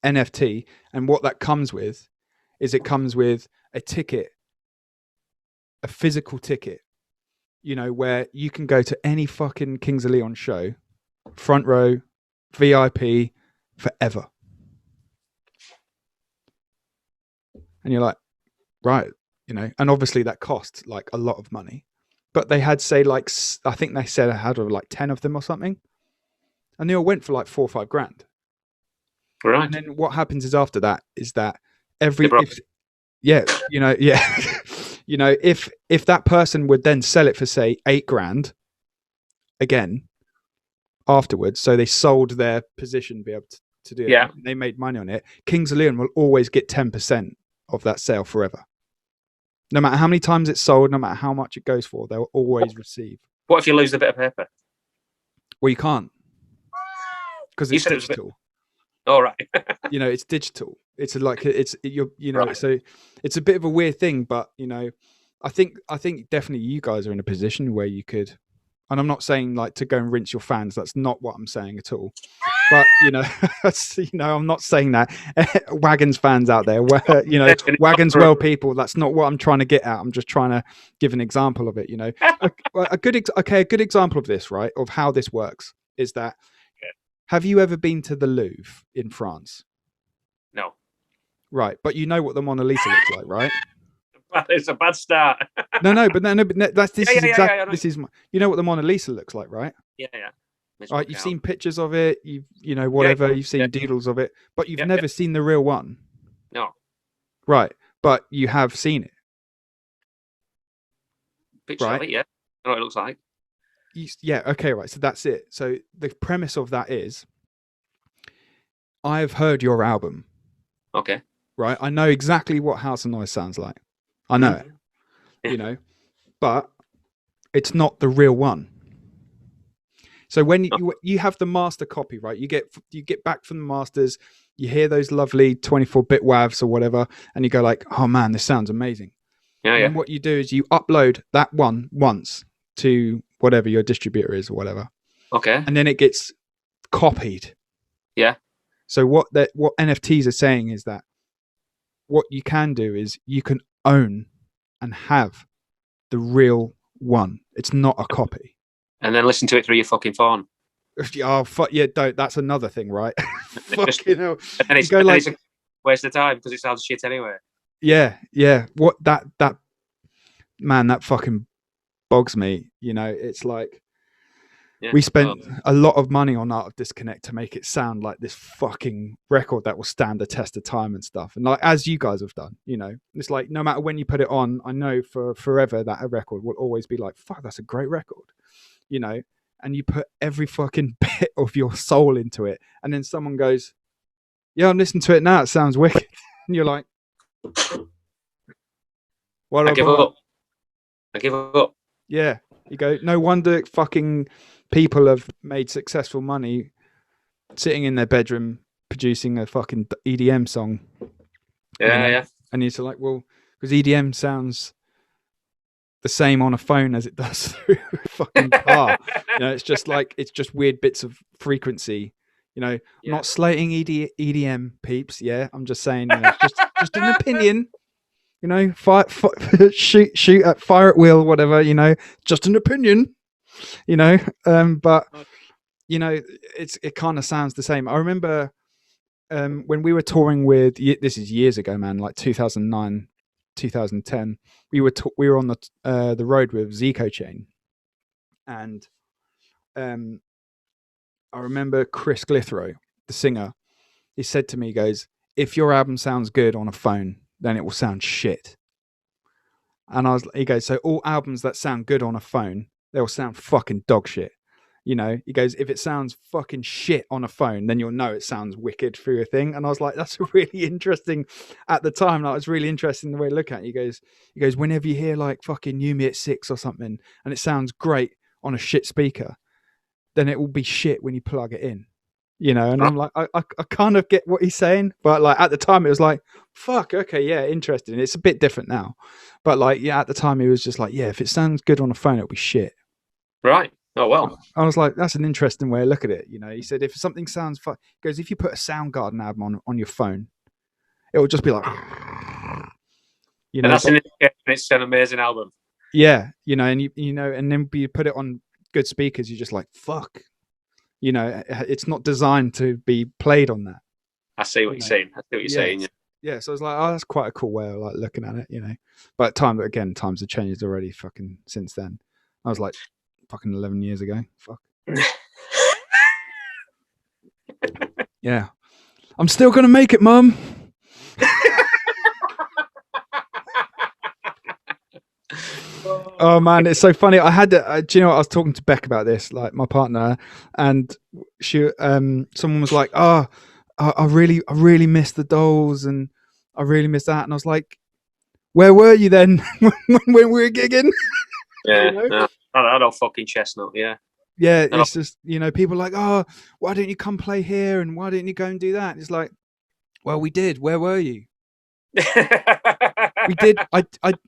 NFT, and what that comes with is it comes with a ticket, a physical ticket, you know, where you can go to any fucking Kings of Leon show, front row, VIP, forever. And you're like, right, you know, and obviously that costs like a lot of money, but they had, say, like, I think they said I had like 10 of them or something, and they all went for like $4 or $5 grand. Right. And then what happens is after that is that you know, you know, if that person would then sell it for, say, $8 grand again afterwards, so they sold their position to be able to do it, and they made money on it, Kings of Leon will always get 10% of that sale forever. No matter how many times it's sold, no matter how much it goes for, they'll always receive. What if you lose a bit of paper? Well, you can't, because it's digital. All right. You know, it's digital. It's like you know, right. So it's a bit of a weird thing, but you know, I think definitely you guys are in a position where you could, and I'm not saying like to go and rinse your fans. That's not what I'm saying at all. But you know, I'm not saying that. Wagons fans out there, you know, Wagons well people. That's not what I'm trying to get at. I'm just trying to give an example of it. You know, a good example of this, right, of how this works is that. Have you ever been to the Louvre in France? No. Right, but you know what the Mona Lisa looks like, right? It's a bad start. This is you know what the Mona Lisa looks like, right? Yeah. Right, you've seen pictures of it, you know, whatever, you've seen doodles of it, but you've never seen the real one. No. Right, but you have seen it. Picture of it, yeah. I know what it looks like. Okay, right. So that's it. So the premise of that is, I've heard your album. Okay. Right. I know exactly what House of Noise sounds like. I know it. You know, but it's not the real one. So when you have the master copy, right? You get back from the masters. You hear those lovely 24-bit WAVs or whatever, and you go like, "Oh man, this sounds amazing." Yeah. And what you do is you upload that one once to whatever your distributor is or whatever. Okay. And then it gets copied. Yeah. So what NFTs are saying is that what you can do is you can own and have the real one. It's not a copy. And then listen to it through your fucking phone. Oh fuck yeah! Don't. That's another thing, right? Fucking hell. And it's a waste of time because it sounds shit anyway. Yeah. What that man, that fucking bogs me. You know, it's like we spent a lot of money on Art of Disconnect to make it sound like this fucking record that will stand the test of time and stuff. And like, as you guys have done, you know, it's like no matter when you put it on, I know for forever that a record will always be like, fuck, that's a great record, you know. And you put every fucking bit of your soul into it, and then someone goes, yeah, I'm listening to it now, it sounds wicked. And you're like, what? I give up. Yeah, you go, no wonder fucking people have made successful money sitting in their bedroom producing a fucking EDM song. Yeah. And it's like, well, because EDM sounds the same on a phone as it does through a fucking car. You know, it's just weird bits of frequency. You know, I'm not slating EDM peeps. Yeah, I'm just saying, you know, it's just an opinion. You know, shoot at fire at will, whatever. You know, just an opinion. You know, but you know, it kind of sounds the same. I remember when we were touring with, this is years ago, man, like 2009, 2010. We were on the road with Zico Chain, and I remember Chris Glithero, the singer. He said to me, he goes, "If your album sounds good on a phone, then it will sound shit." And he goes, so all albums that sound good on a phone, they'll sound fucking dog shit. You know, he goes, if it sounds fucking shit on a phone, then you'll know it sounds wicked through a thing. And I was like, that's really interesting at the time. Like, it was really interesting the way to look at it. He goes, whenever you hear like fucking Yumi at 6 or something, and it sounds great on a shit speaker, then it will be shit when you plug it in. You know, and I'm like, I kind of get what he's saying, but like at the time it was like, fuck, okay, yeah, interesting. It's a bit different now, but like, yeah, at the time it was just like, yeah, if it sounds good on a phone, it'll be shit. Right. Oh well. I was like, that's an interesting way to look at it. You know, he said if something sounds fun, he goes, if you put a Soundgarden album on your phone, it will just be like, you And know, that's an indication it's an amazing album. yeah, you know, and you know, and then you put it on good speakers, you're just like, fuck, you know, it's not designed to be played on that. I see what you're saying. I see what you're saying. Yeah. So I was like, oh, that's quite a cool way of like looking at it, you know. But times have changed already fucking since then. I was like fucking 11 years ago. Fuck. Yeah. I'm still gonna make it, Mum. Oh man, it's so funny. I had do you know what? I was talking to Beck about this, like my partner, and she someone was like, oh, I really miss the dolls and I really miss that. And I was like, where were you then when we were gigging? Yeah, you know? I don't fucking chestnut, yeah. Yeah, it's just, you know, people are like, oh, why don't you come play here and why didn't you go and do that? It's like, well, we did. Where were you? We did.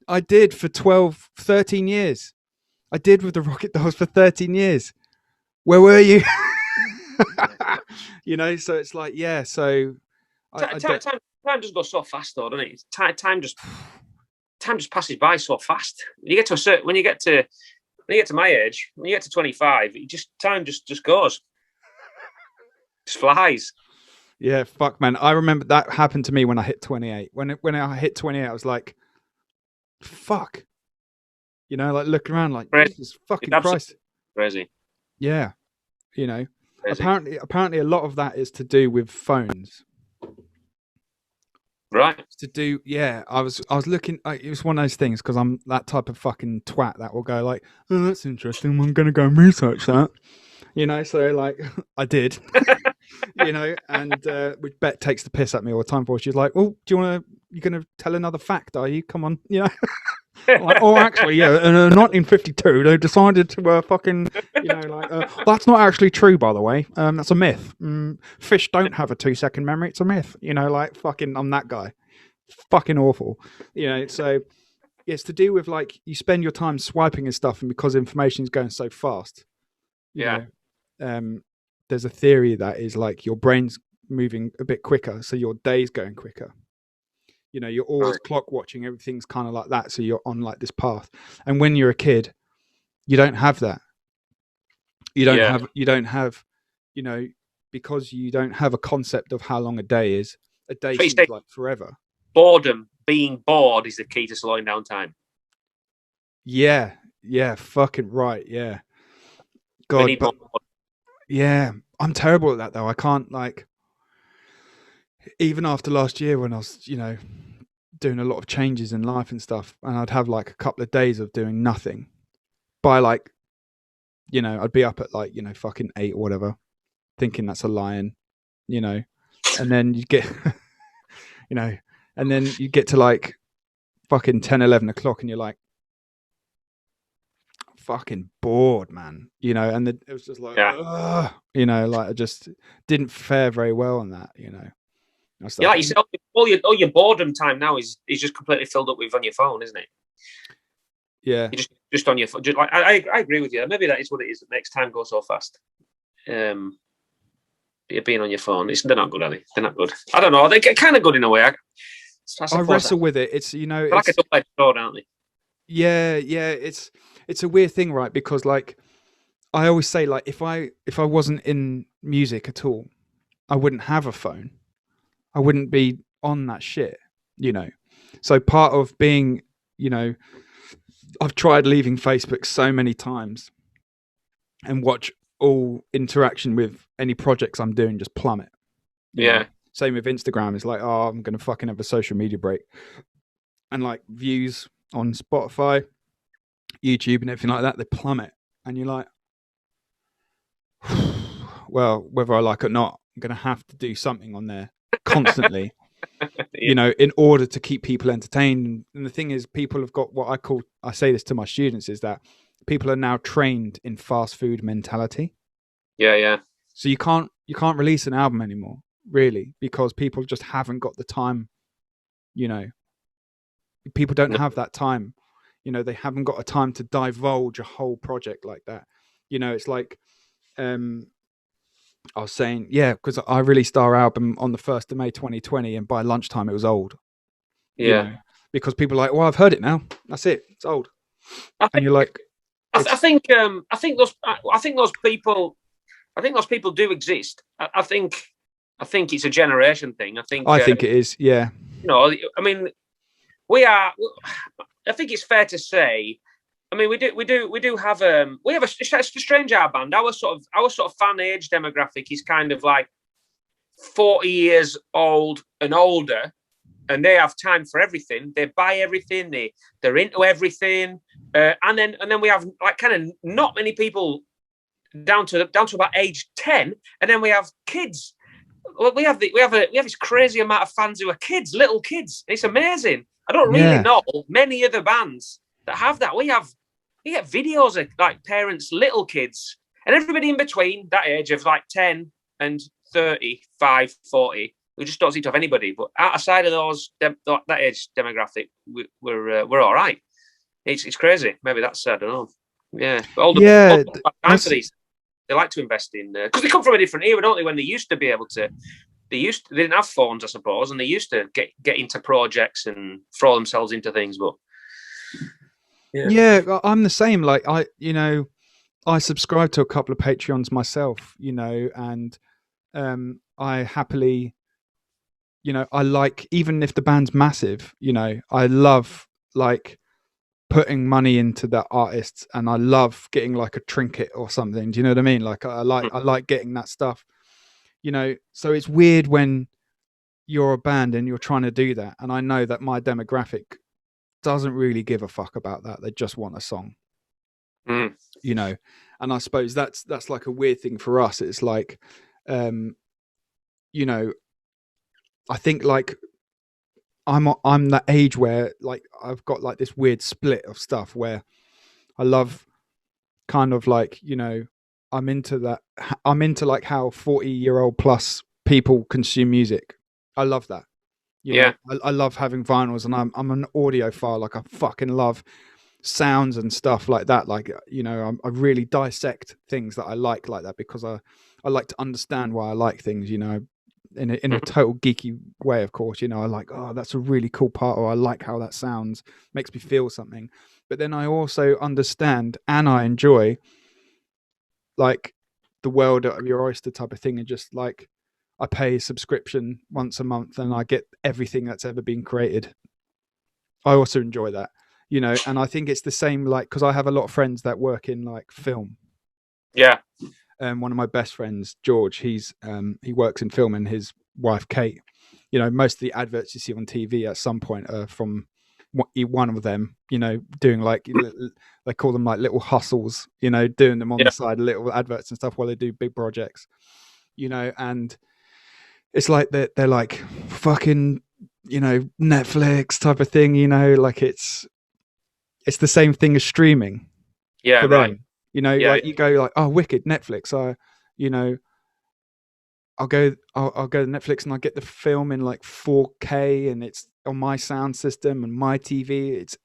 I did for 13 years. I did with the Rocket Dolls for 13 years. Where were you? You know, so it's like, yeah, so time just goes so fast though, doesn't it? Time just passes by so fast. When you get to my age, when you get to 25, time just goes. Just flies. Yeah, fuck, man. I remember that happened to me when I hit 28. When I hit 28, I was like, fuck. You know, like looking around like, Jesus fucking Christ. Crazy. Yeah. You know, crazy. Apparently a lot of that is to do with phones. Right. To do, yeah. I was looking, it was one of those things because I'm that type of fucking twat that will go like, oh, that's interesting. I'm going to go and research that. You know, so like I did, you know, and which Bet takes the piss at me all the time for. She's like, "Well, you're going to tell another fact, are you? Come on, you know." Like, oh, actually, yeah. In 1952, they decided to fucking, you know, like that's not actually true, by the way. That's a myth. Fish don't have a 2-second memory. It's a myth. You know, like fucking, I'm that guy. Fucking awful. You know, so it's to do with like you spend your time swiping and stuff, and because information is going so fast. You know, there's a theory that is like your brain's moving a bit quicker, so your day's going quicker. You know, you're always clock watching, everything's kind of like that, so you're on like this path. And when you're a kid, you don't have that. You don't have, you know, because you don't have a concept of how long a day is. A day seems like forever. Being bored is the key to slowing down time. Yeah, fucking right, yeah. God, but yeah, I'm terrible at that though. I can't, like, even after last year when I was, you know, doing a lot of changes in life and stuff, and I'd have like a couple of days of doing nothing. By like, you know, I'd be up at like, you know, fucking 8 or whatever, thinking that's a lion, you know, and then you get, you know, and then you get to like fucking 10, 11 o'clock and you're like, fucking bored, man, you know, and it was just like, you know, like I just didn't fare very well on that, you know. Yeah, like you said, all your boredom time now is just completely filled up with on your phone, isn't it? Yeah, you're just on your phone. Like, I agree with you. Maybe that is what it is that makes time go so fast. Being on your phone, they're not good, are they? They're not good. I don't know. They're kind of good in a way. I wrestle with it. It's, you know, it's like a double-edged sword, aren't they? Yeah. It's a weird thing, right? Because like I always say, like if I wasn't in music at all, I wouldn't have a phone. I wouldn't be on that shit, you know. So part of being, you know, I've tried leaving Facebook so many times and watch all interaction with any projects I'm doing just plummet. Yeah. Know? Same with Instagram. It's like, oh, I'm going to fucking have a social media break. And like views on Spotify, YouTube and everything like that, they plummet. And you're like, well, whether I like it or not, I'm going to have to do something on there constantly, you know, in order to keep people entertained. And the thing is, people have got what I say this to my students, is that people are now trained in fast food mentality. Yeah. So you can't release an album anymore, really, because people just haven't got the time, you know. People don't have that time. You know, they haven't got a time to divulge a whole project like that. You know, it's like, I was saying, yeah, because I released our album on the 1st of May 2020, and by lunchtime it was old. Yeah. You know, because people are like, well, I've heard it now. That's it. It's old. And you're like, I think those people do exist. I think it's a generation thing. I think it is. Yeah. You know, I mean, we are. I think it's fair to say. I mean, we do have it's a strange our band. Our sort of fan age demographic is kind of like 40 years old and older, and they have time for everything. They buy everything. They're into everything, and then we have like kind of not many people down to about age 10, and then we have kids. We have this crazy amount of fans who are kids, little kids. It's amazing. I don't really know many other bands that have that. We get videos of like parents, little kids, and everybody in between that age of like 10 and 35, 40. We just don't seem to have anybody. But outside of that age demographic, we're all right. It's crazy. Maybe that's I don't know. Yeah, but all the time for these. They like to invest in because they come from a different era, don't they? When they used to be able to, they didn't have phones, I suppose, and they used to get into projects and throw themselves into things. But yeah, I'm the same. Like I subscribe to a couple of Patreons myself, and I happily, I like, even if the band's massive, I love like putting money into the artists, and I love getting like a trinket or something. Do you know what I mean? Like I like getting that stuff, so it's weird when you're a band and you're trying to do that. And I know that my demographic doesn't really give a fuck about that. They just want a song, and I suppose that's like a weird thing for us. It's like, I think like, I'm that age where like I've got like this weird split of stuff where I love kind of like, I'm into like how 40-year-old plus people consume music. I love that. I love having vinyls, and I'm an audiophile. Like I fucking love sounds and stuff like that. Like, I really dissect things that I like that, because I like to understand why I like things, in a total geeky way, of course. I like, oh, that's a really cool part, or I like how that sounds, makes me feel something. But then I also understand and I enjoy like the world of your oyster type of thing, and just like I pay a subscription once a month and I get everything that's ever been created. I also enjoy that, and I think it's the same, like, because I have a lot of friends that work in like film. Yeah. One of my best friends, George, he works in film, and his wife, Kate, most of the adverts you see on TV at some point are from one of them, doing like, they call them like little hustles, doing them on the side, little adverts and stuff while they do big projects, and it's like they're like fucking, Netflix type of thing, like it's the same thing as streaming. Yeah, right. Them. Like you go like, oh, wicked, Netflix. I'll go to Netflix and I get the film in like 4K, and it's on my sound system and my TV. It's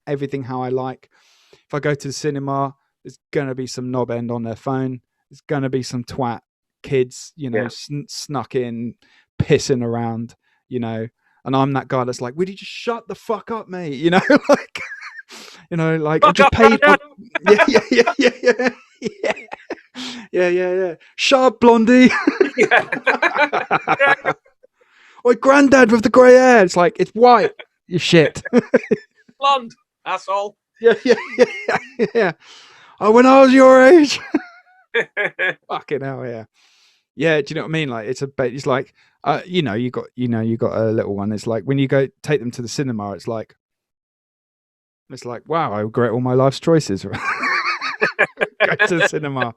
everything how I like. If I go to the cinema, there's gonna be some knob end on their phone. There's gonna be some twat kids, snuck in, pissing around, and I'm that guy that's like, would you just shut the fuck up, mate? Like. Like I just paid. Yeah. Shut up, Blondie. Oi, granddad with the grey hair. It's like, it's white. You shit. Blonde, asshole. Yeah. Oh, when I was your age. Fucking hell, yeah. Yeah, do you know what I mean? Like it's like, you got a little one. It's like when you go take them to the cinema, it's like, wow, I regret all my life's choices. Go to the cinema.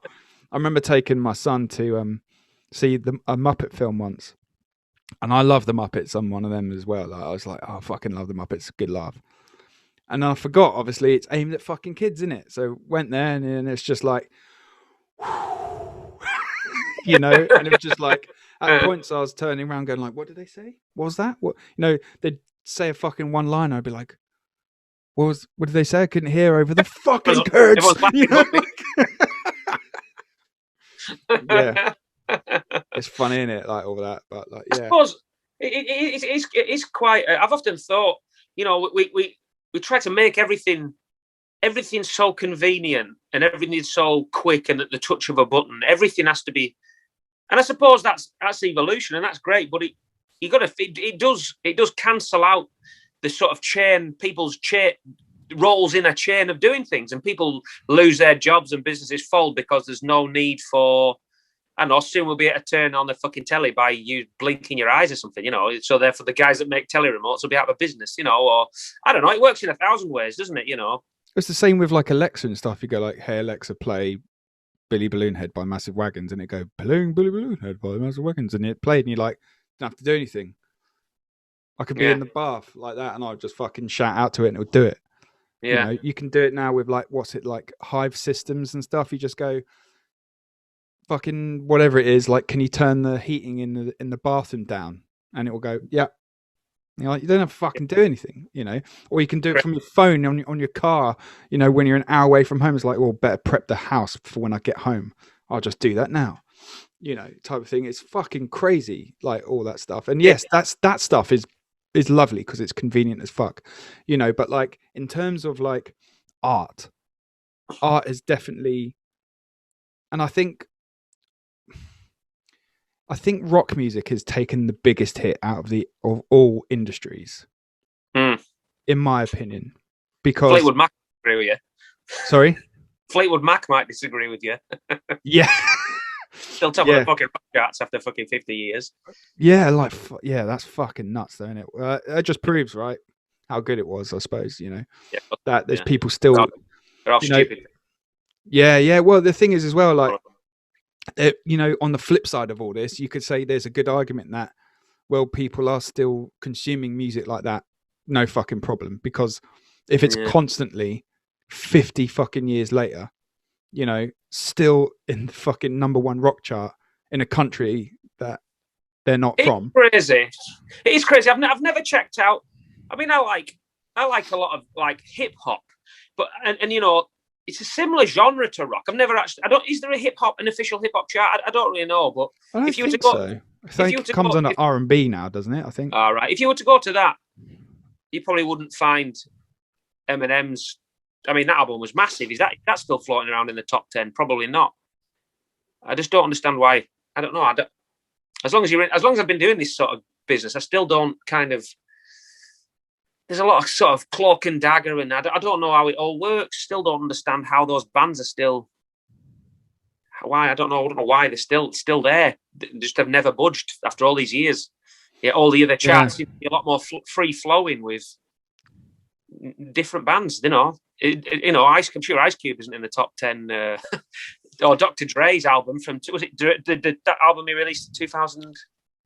I remember taking my son to see a Muppet film once, and I love the Muppets. I'm one of them as well. Like, I was like, oh, I fucking love the Muppets. Good laugh. And I forgot, obviously, it's aimed at fucking kids, isn't it? So went there, and it's just like, and it was just like, at points I was turning around going like, what did they say? What was that? What? They'd say a fucking one line. I'd be like, what did they say? I couldn't hear over the fucking birds. Yeah. It's funny, isn't it? Like all that, but like, yeah. I suppose it's quite. I've often thought, you know, we try to make everything's so convenient and everything's so quick and at the touch of a button. Everything has to be, and I suppose that's evolution and that's great. But it does cancel out the sort of people's roles in a chain of doing things, and people lose their jobs and businesses fold because there's no need for. I know, soon we'll be able to turn on the fucking telly by you blinking your eyes or something, you know. So therefore the guys that make telly remotes will be out of business, you know, or I don't know, it works in 1,000 ways, doesn't it, you know? It's the same with like Alexa and stuff. You go like, hey Alexa, play Billy Balloonhead by Massive Wagons, and it go Billy Balloonhead by Massive Wagons, and it played, and you're like, don't have to do anything. I could be in the bath like that, and I'll just fucking shout out to it, and it'll do it. Yeah. You know, you can do it now with like, what's it, like Hive systems and stuff. You just go, fucking whatever it is, like, can you turn the heating in the bathroom down? And it will go, yeah. You know, like, you don't have to fucking do anything, you know. Or you can do it from your phone on your car. You know, when you're an hour away from home, it's like, well, better prep the house for when I get home. I'll just do that now. You know, type of thing. It's fucking crazy, like all that stuff. And yes, that stuff is lovely because it's convenient as fuck. You know, but like in terms of like art is definitely, and I think rock music has taken the biggest hit out of all industries, in my opinion. Because Fleetwood Mac disagree with you. Sorry, Fleetwood Mac might disagree with you. Yeah, still top of the fucking charts after fucking 50 years. Yeah, like that's fucking nuts, though, isn't it? It just proves right how good it was, I suppose. You know, that there's people still. They're all stupid. Yeah. Well, the thing is as well, like. You know, on the flip side of all this, you could say there's a good argument that, well, people are still consuming music like that, no fucking problem. Because if it's constantly 50 fucking years later, you know, still in the fucking #1 rock chart in a country that they're not from. Crazy. It is crazy. I've never checked out. I mean, I like a lot of like hip hop, but and you know. It's a similar genre to rock. I've never actually. Is there an official hip hop chart? I don't really know. But if you were to go, so. I think it comes under R&B now, doesn't it? I think. All right. If you were to go to that, you probably wouldn't find Eminem's. I mean, that album was massive. Is that still floating around in the top 10? Probably not. I just don't understand why. I don't know. As long as I've been doing this sort of business, I still don't kind of. There's a lot of sort of cloak and dagger, and I don't know how it all works. Still don't understand how those bands are still. Why I don't know why they're still there. They just have never budged after all these years. Yeah, all the other charts seem to be a lot more free flowing with different bands. You know, I'm sure Ice Cube isn't in the top 10. Or Dr. Dre's album was it that album he released in 2000?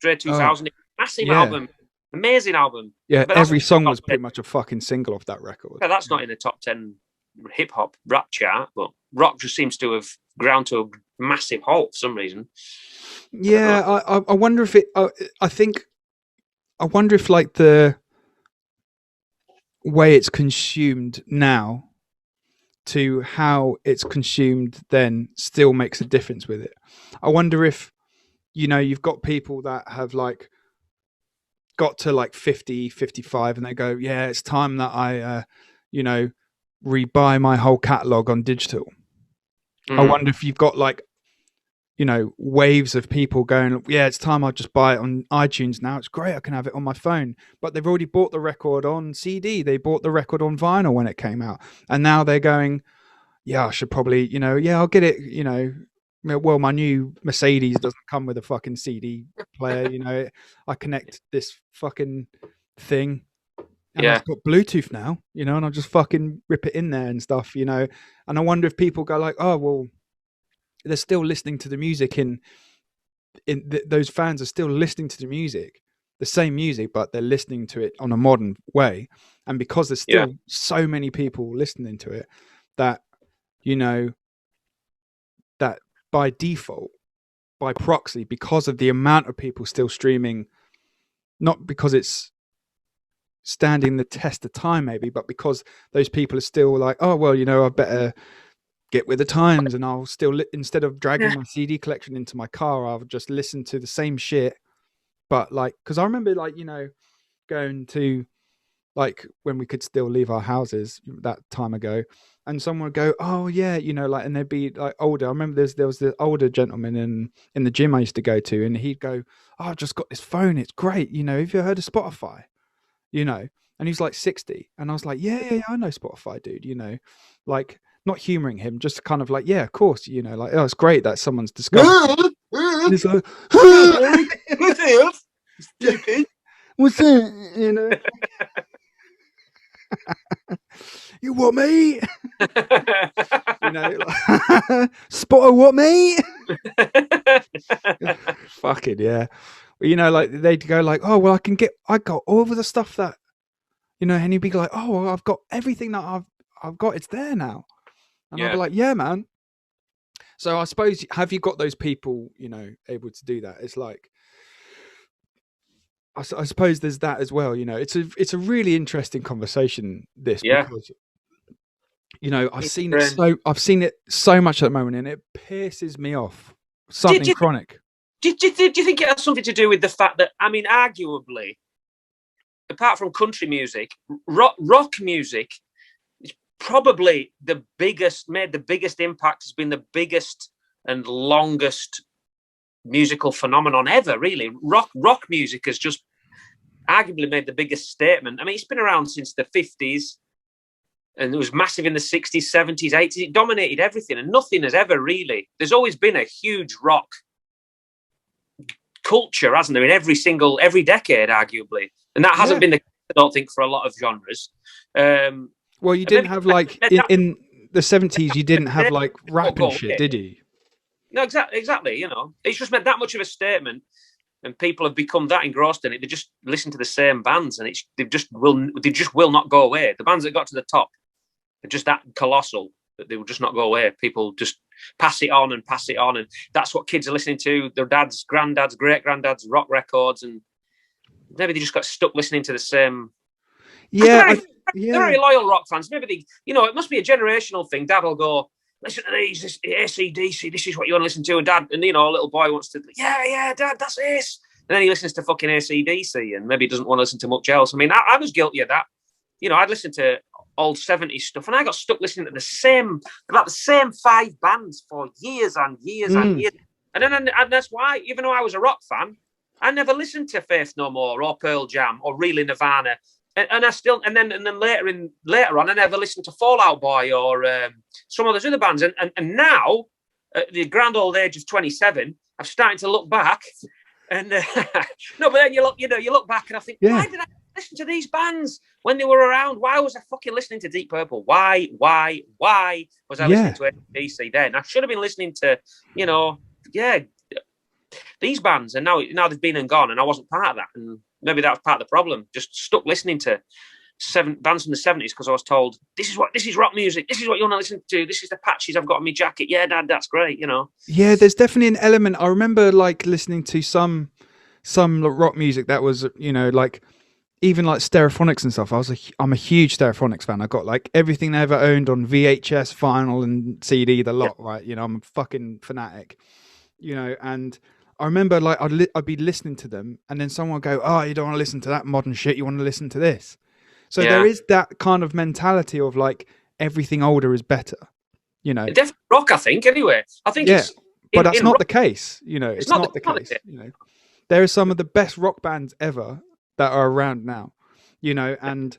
Dre 2000, massive album. Amazing album. Yeah, but every song was pretty much a fucking single off that record. Yeah, that's not in the top 10 hip hop rap chart, but rock just seems to have ground to a massive halt for some reason. Yeah, I wonder if it. I wonder if like the way it's consumed now to how it's consumed then still makes a difference with it. I wonder if, you know, you've got people that have like got to like 50, 55 and they go, yeah, it's time that I, you know, rebuy my whole catalog on digital. I wonder if you've got like, you know, waves of people going, yeah, it's time I just buy it on iTunes now. It's great. I can have it on my phone, but they've already bought the record on CD. They bought the record on vinyl when it came out. And now they're going, yeah, I should probably, you know, I'll get it, you know, well, my new Mercedes doesn't come with a fucking CD player, you know. I connect this fucking thing and I've got Bluetooth now, you know, and I'll just fucking rip it in there and stuff, you know. And I wonder if people go like, oh, well, they're still listening to the music those fans are still listening to the same music, but they're listening to it on a modern way. And because there's still so many people listening to it that, you know, that by default, by proxy, because of the amount of people still streaming, not because it's standing the test of time maybe, but because those people are still like, oh, well, you know, I better get with the times, and I'll still instead of dragging my CD collection into my car, I'll just listen to the same shit. But like, because I remember like, you know, going to like when we could still leave our houses that time ago, and someone would go, oh yeah, you know, like, and they'd be like older. I remember there was the older gentleman in the gym I used to go to, and he'd go, oh, I've just got this phone, it's great, you know, have you heard of Spotify, you know? And he's like 60, and I was like, yeah, I know Spotify, dude, you know, like not humoring him, just kind of like, yeah, of course, you know, like, oh, it's great that someone's discovered. He's like, what's that, you know? You what, mate? You know, like, Spotter what, mate? Fucking yeah. You know, like they'd go like, oh well, I got all of the stuff that, you know, and he'd be like, oh well, I've got everything that I've got, it's there now. And I'd be like, yeah, man. So I suppose, have you got those people, you know, able to do that? It's like, I suppose there's that as well. You know, it's a really interesting conversation, this, because, you know, I've seen it so much at the moment, and it pisses me off. Something chronic. Do you think it has something to do with the fact that, I mean, arguably, apart from country music, rock music is probably made the biggest impact, has been the biggest and longest musical phenomenon ever, really. Rock music has just arguably made the biggest statement. I mean, it's been around since the 50s, and it was massive in the 60s, 70s, 80s. It dominated everything, and nothing has ever really... There's always been a huge rock culture, hasn't there, in every decade, arguably. And that hasn't been the case, I don't think, for a lot of genres. Well, you didn't have, like, in the 70s, you didn't have, like, rap and shit, did you? No, exactly. You know, it's just meant that much of a statement, and people have become that engrossed in it. They just listen to the same bands, and they just will not go away. The bands that got to the top are just that colossal that they will just not go away. People just pass it on, and that's what kids are listening to. Their dads, granddads, great granddads, rock records, and maybe they just got stuck listening to the same. Yeah, they're very loyal rock fans. Maybe they, you know, it must be a generational thing. Dad will go, listen to these, this AC/DC, this is what you want to listen to. And Dad, and you know, a little boy wants to, yeah, Dad, that's Ace. And then he listens to fucking AC/DC, and maybe he doesn't want to listen to much else. I mean, I was guilty of that. You know, I'd listen to old 70s stuff, and I got stuck listening to the same 5 bands for years and years and years. And that's why, even though I was a rock fan, I never listened to Faith No More or Pearl Jam or really Nirvana. And I still, and then later on, I never listened to Fall Out Boy or some of those other bands. And now, at the grand old age of 27, I'm starting to look back. And no, but then you look back, and I think, why did I listen to these bands when they were around? Why was I fucking listening to Deep Purple? Why was I listening to AC then? I should have been listening to, you know, these bands. And now they've been and gone, and I wasn't part of that. And maybe that was part of the problem. Just stuck listening to bands from the 70s because I was told, this is rock music. This is what you want to listen to. This is the patches I've got on my jacket. Yeah, Dad, that's great, you know. Yeah, there's definitely an element. I remember like listening to some rock music that was, you know, like even like Stereophonics and stuff. I'm a huge Stereophonics fan. I got like everything I ever owned on VHS, vinyl, and CD, the lot, right? You know, I'm a fucking fanatic, you know, and I remember like I'd be listening to them, and then someone would go, oh, you don't want to listen to that modern shit, you want to listen to this. So there is that kind of mentality of like everything older is better, you know. Definitely rock, I think, anyway. I think but that's not the case, you know. It's not the case, you know. There are some of the best rock bands ever that are around now, you know, and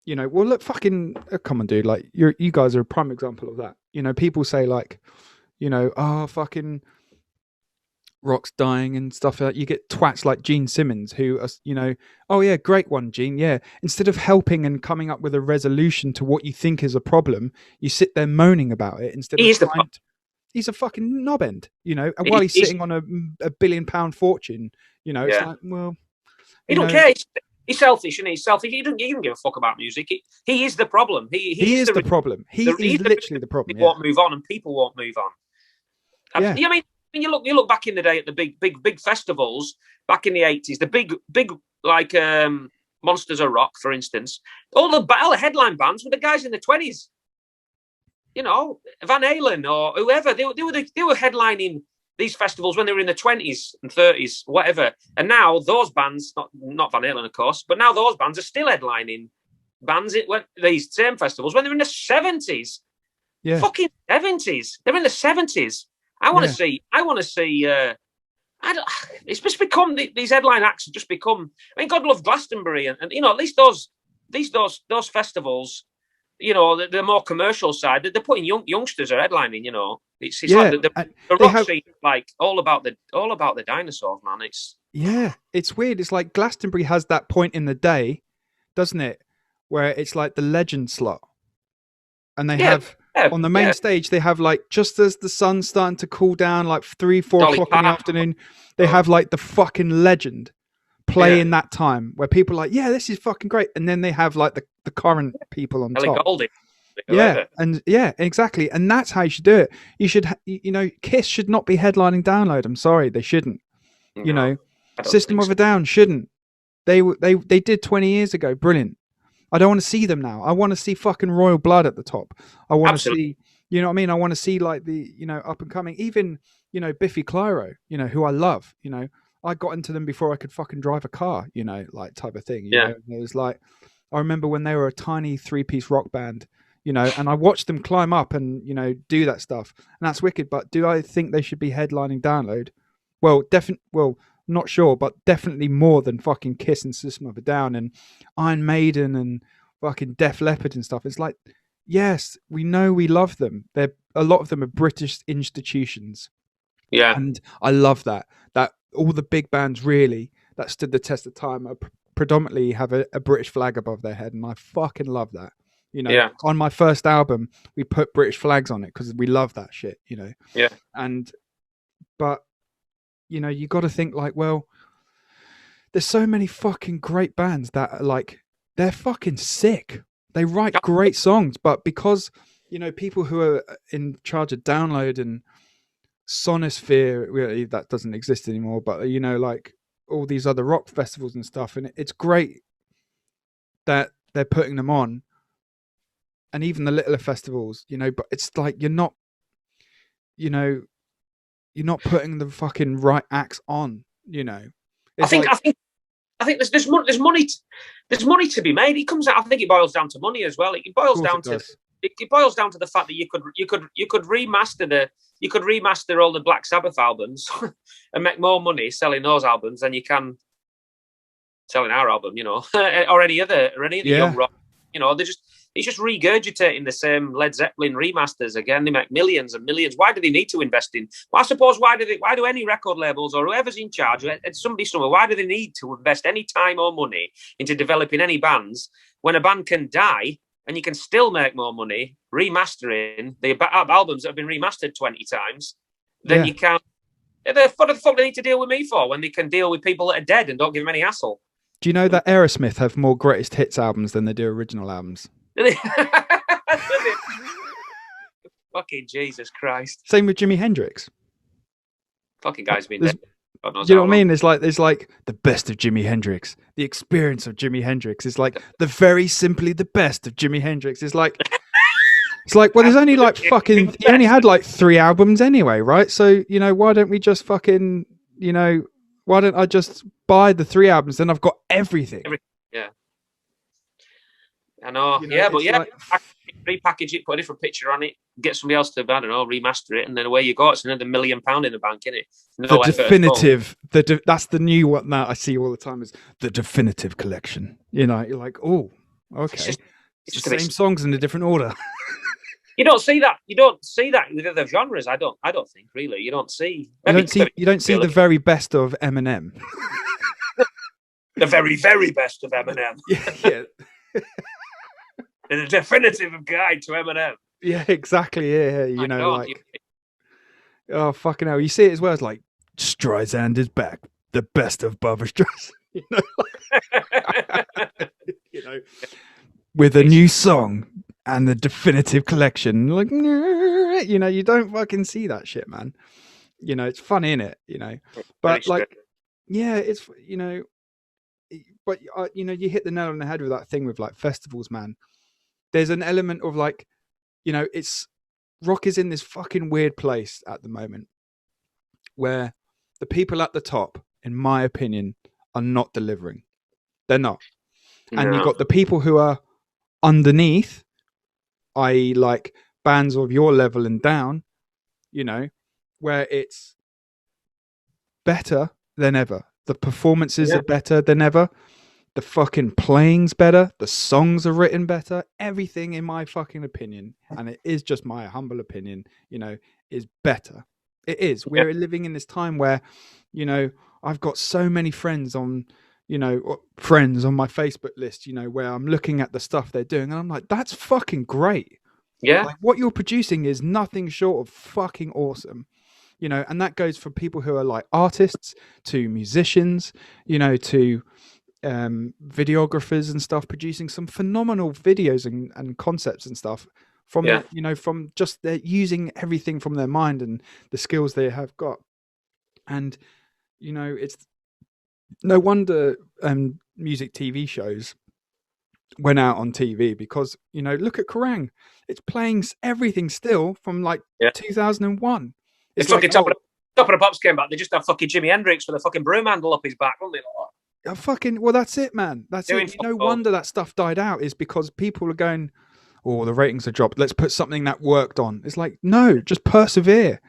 you know, well, look, fucking come on, dude, like you guys are a prime example of that. You know, people say like, you know, oh, fucking rock's dying and stuff like that. You get twats like Gene Simmons who are, you know, oh yeah, great one, Gene, yeah. Instead of helping and coming up with a resolution to what you think is a problem, you sit there moaning about it instead of trying to... He's a fucking knobend, you know, and while he's sitting on a £1 billion fortune, you know, it's like, well, he don't care. He's selfish, and he's selfish. He doesn't give a fuck about music. He is the problem. He is the problem. He is literally the problem. He won't move on, and people won't move on. Yeah. I mean, you look back in the day at the big festivals back in the 80s, the big like Monsters of Rock, for instance. All the headline bands were the guys in the 20s. Van Halen or whoever, they were headlining these festivals when they were in the 20s and 30s, whatever. And now those bands, not Van Halen, of course, but now those bands are still headlining bands at these same festivals when they're in the 70s. Yeah. Fucking 70s. They're in the 70s. I want to see. It's just become these headline acts have just become. I mean, God love Glastonbury, and at least those festivals. The more commercial side, they're putting youngsters are headlining. It's like the rock scene, like all about the dinosaurs, man. It's weird. It's like Glastonbury has that point in the day, doesn't it, where it's like the legend slot, and they have. On the main stage, they have like just as the sun's starting to cool down, like 3-4 o'clock in the afternoon, they have like the fucking legend play in that time where people are like, yeah, this is fucking great, and then they have like the current people on top. Goldie. Exactly, and that's how you should do it. You should, Kiss should not be headlining Download. I'm sorry, they shouldn't. System of a Down shouldn't. They did 20 years ago. Brilliant. I don't want to see them now. I want to see fucking Royal Blood at the top. I want to see, you know what I mean? I want to see like the, up and coming, even, Biffy Clyro, who I love, I got into them before I could fucking drive a car, like type of thing. You know? It was like, I remember when they were a tiny 3-piece rock band, and I watched them climb up and, do that stuff. And that's wicked. But do I think they should be headlining Download? Well, not sure, but definitely more than fucking Kiss and System of a Down and Iron Maiden and fucking Def Leppard and stuff. It's like, yes, we know we love them. A lot of them are British institutions. Yeah. And I love that all the big bands really that stood the test of time are predominantly have a British flag above their head. And I fucking love that. On my first album, we put British flags on it because we love that shit, Yeah. But you got to think like, well, there's so many fucking great bands that are like, they're fucking sick. They write great songs, but because, people who are in charge of Download and Sonosphere, really, that doesn't exist anymore, but, like all these other rock festivals and stuff. And it's great that they're putting them on. And even the littler festivals, but it's like, you're not putting the fucking right acts on, I think there's money to be made. It comes out. I think it boils down to money as well. It boils down to the fact that you could remaster all the Black Sabbath albums and make more money selling those albums than you can selling our album, or any other young rock. It's just regurgitating the same Led Zeppelin remasters again. They make millions and millions. Why do they need to invest in? Well, I suppose why do any record labels or whoever's in charge, and somebody somewhere, why do they need to invest any time or money into developing any bands when a band can die and you can still make more money remastering the albums that have been remastered 20 times than you can? What the fuck do they need to deal with me for when they can deal with people that are dead and don't give them any hassle? Do you know that Aerosmith have more greatest hits albums than they do original albums? Fucking Jesus Christ. Same with Jimi Hendrix. Fucking guy's been dead. Do you know what I mean? There's like the best of Jimi Hendrix. The experience of Jimi Hendrix is like the very simply the best of Jimi Hendrix. It's like, well, there's only like fucking, he only had like 3 albums anyway, right? So, why don't we just fucking, why don't I just buy the 3 albums? Then I've got everything. Yeah. I know. Like, repackage it, put a different picture on it, get somebody else to, I don't know, remaster it, and then away you go. It's another £1 million in the bank, isn't it? The definitive, that's the new one that I see all the time is the definitive collection. You're like, oh, okay. It's the same songs in a different order. You don't see that. You don't see that with other genres. I don't think really. You don't see. You don't see the very best of Eminem. The very, very best of Eminem. Yeah. The definitive guide to Eminem. Yeah, exactly. Yeah. Oh fucking hell! You see it as well. It's like Streisand is back, the best of Barbra Streisand. With a new song and the definitive collection. Like, you don't fucking see that shit, man. It's funny, innit? But like, yeah, it's but you hit the nail on the head with that thing with like festivals, man. There's an element of like, it's rock is in this fucking weird place at the moment where the people at the top, in my opinion, are not delivering. They're not. And you've got the people who are underneath, i.e. like bands of your level and down, you know, where it's better than ever. The performances are better than ever. The fucking playing's better. The songs are written better. Everything, in my fucking opinion, and it is just my humble opinion, you know, is better. It is. We're living in this time where, you know, I've got so many friends on, you know, friends on my Facebook list, you know, where I'm looking at the stuff they're doing and I'm like, that's fucking great. Yeah. Like, what you're producing is nothing short of fucking awesome. You know, and that goes for people who are like artists to musicians, you know, to videographers and stuff, producing some phenomenal videos and concepts and stuff from you know, from just they're using everything from their mind and the skills they have got. And you know, it's no wonder music TV shows went out on TV, because, you know, look at Kerrang! It's playing everything still from like 2001. It's like, fucking Top of the Pops came back. They just had fucking Jimi Hendrix with a fucking broom handle up his back, wouldn't they? Fucking, well, that's it, man. That's it. No wonder that stuff died out, is because people are going, oh, the ratings are dropped. Let's put something that worked on. It's like, no, just persevere.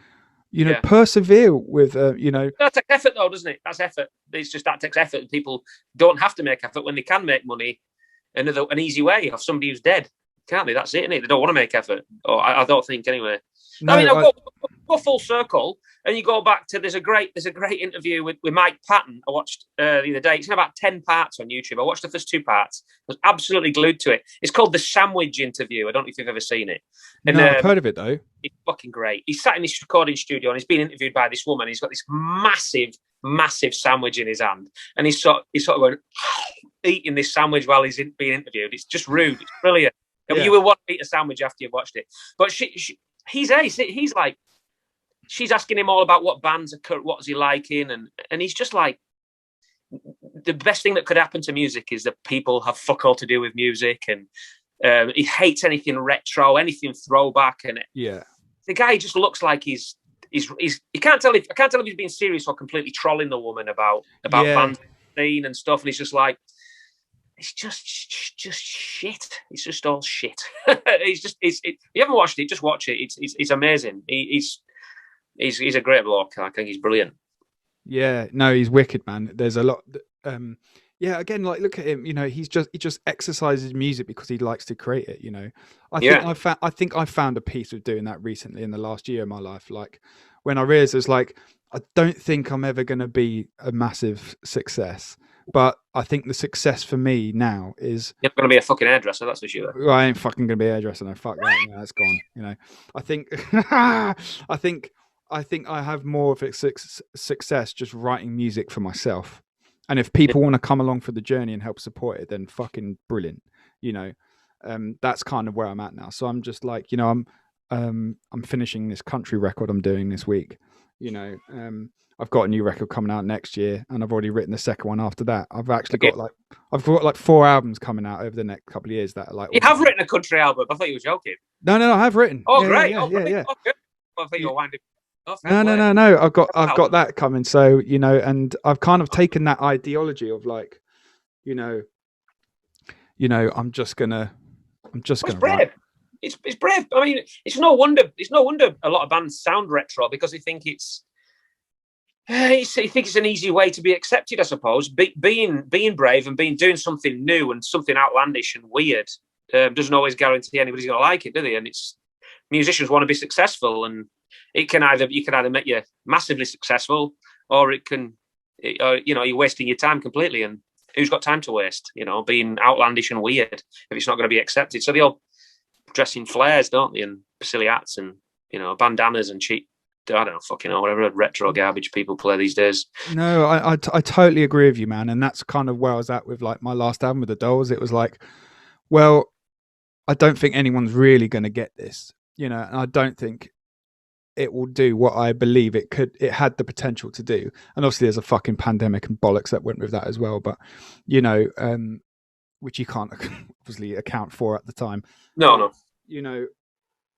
You know, persevere with, you know. That takes effort, though, doesn't it? That's effort. It's just that takes effort. People don't have to make effort when they can make money an easy way off somebody who's dead. Can't they? That's it, isn't it? They don't want to make effort. Or I don't think, anyway. No, I mean, I'll go full circle, and you go back to there's a great interview with Mike Patton I watched the other day. It's in about 10 parts on YouTube. I watched the first 2 parts. I was absolutely glued to it. It's called The Sandwich Interview. I don't know if you've ever seen it. And, no, I've heard of it though. It's fucking great. He's sat in his recording studio and he's being interviewed by this woman. He's got this massive sandwich in his hand, and he's sort of going eating this sandwich while he's being interviewed. It's just rude. It's brilliant. Yeah. You will want to eat a sandwich after you've watched it. But he's like, she's asking him all about what bands are, what's he liking, and he's just like, the best thing that could happen to music is that people have fuck all to do with music, and he hates anything retro, anything throwback, and the guy just looks like he's you can't tell if he's being serious or completely trolling the woman about band scene and stuff, and he's just like, it's just shit. It's just all shit. You haven't watched it, just watch it. It's amazing. He's a great bloke. I think he's brilliant. Yeah, no, he's wicked, man. There's a lot. Again, like, look at him. You know, he just exercises music because he likes to create it. You know, I think I found a piece of doing that recently in the last year of my life. Like, when I realized, it's like, I don't think I'm ever going to be a massive success. But I think the success for me now is, you're going to be a fucking hairdresser, that's for sure. Well, I ain't fucking going to be a hairdresser. No, fuck that. Yeah, that's gone. You know, I think, I think I have more of a success just writing music for myself. And if people want to come along for the journey and help support it, then fucking brilliant. You know, that's kind of where I'm at now. So I'm just like, you know, I'm finishing this country record I'm doing this week. You know, I've got a new record coming out next year, and I've already written the second one after that. I've actually got like 4 albums coming out over the next couple of years that are like. You have written a country album? I thought you were joking. No, I have written. Oh, great! Yeah. Oh, good. I thought you were winding. No. I've got that coming. So, you know, and I've kind of taken that ideology of like, you know, I'm just gonna brave. Write. It's brave. I mean, it's no wonder a lot of bands sound retro, because they think it's an easy way to be accepted, I suppose. Being brave and doing something new and something outlandish and weird doesn't always guarantee anybody's going to like it, do they? And musicians want to be successful, and you can either make you massively successful, or you're wasting your time completely. And who's got time to waste? You know, being outlandish and weird if it's not going to be accepted. So they all dress in flares, don't they, and silly hats and, you know, bandanas and cheap, I don't know, fucking know, whatever retro garbage people play these days. No, I totally agree with you, man. And that's kind of where I was at with like my last album with the Dolls. It was like, well, I don't think anyone's really going to get this, you know, and I don't think it will do what I believe it had the potential to do. And obviously there's a fucking pandemic and bollocks that went with that as well. But, you know, which you can't obviously account for at the time. No. You know,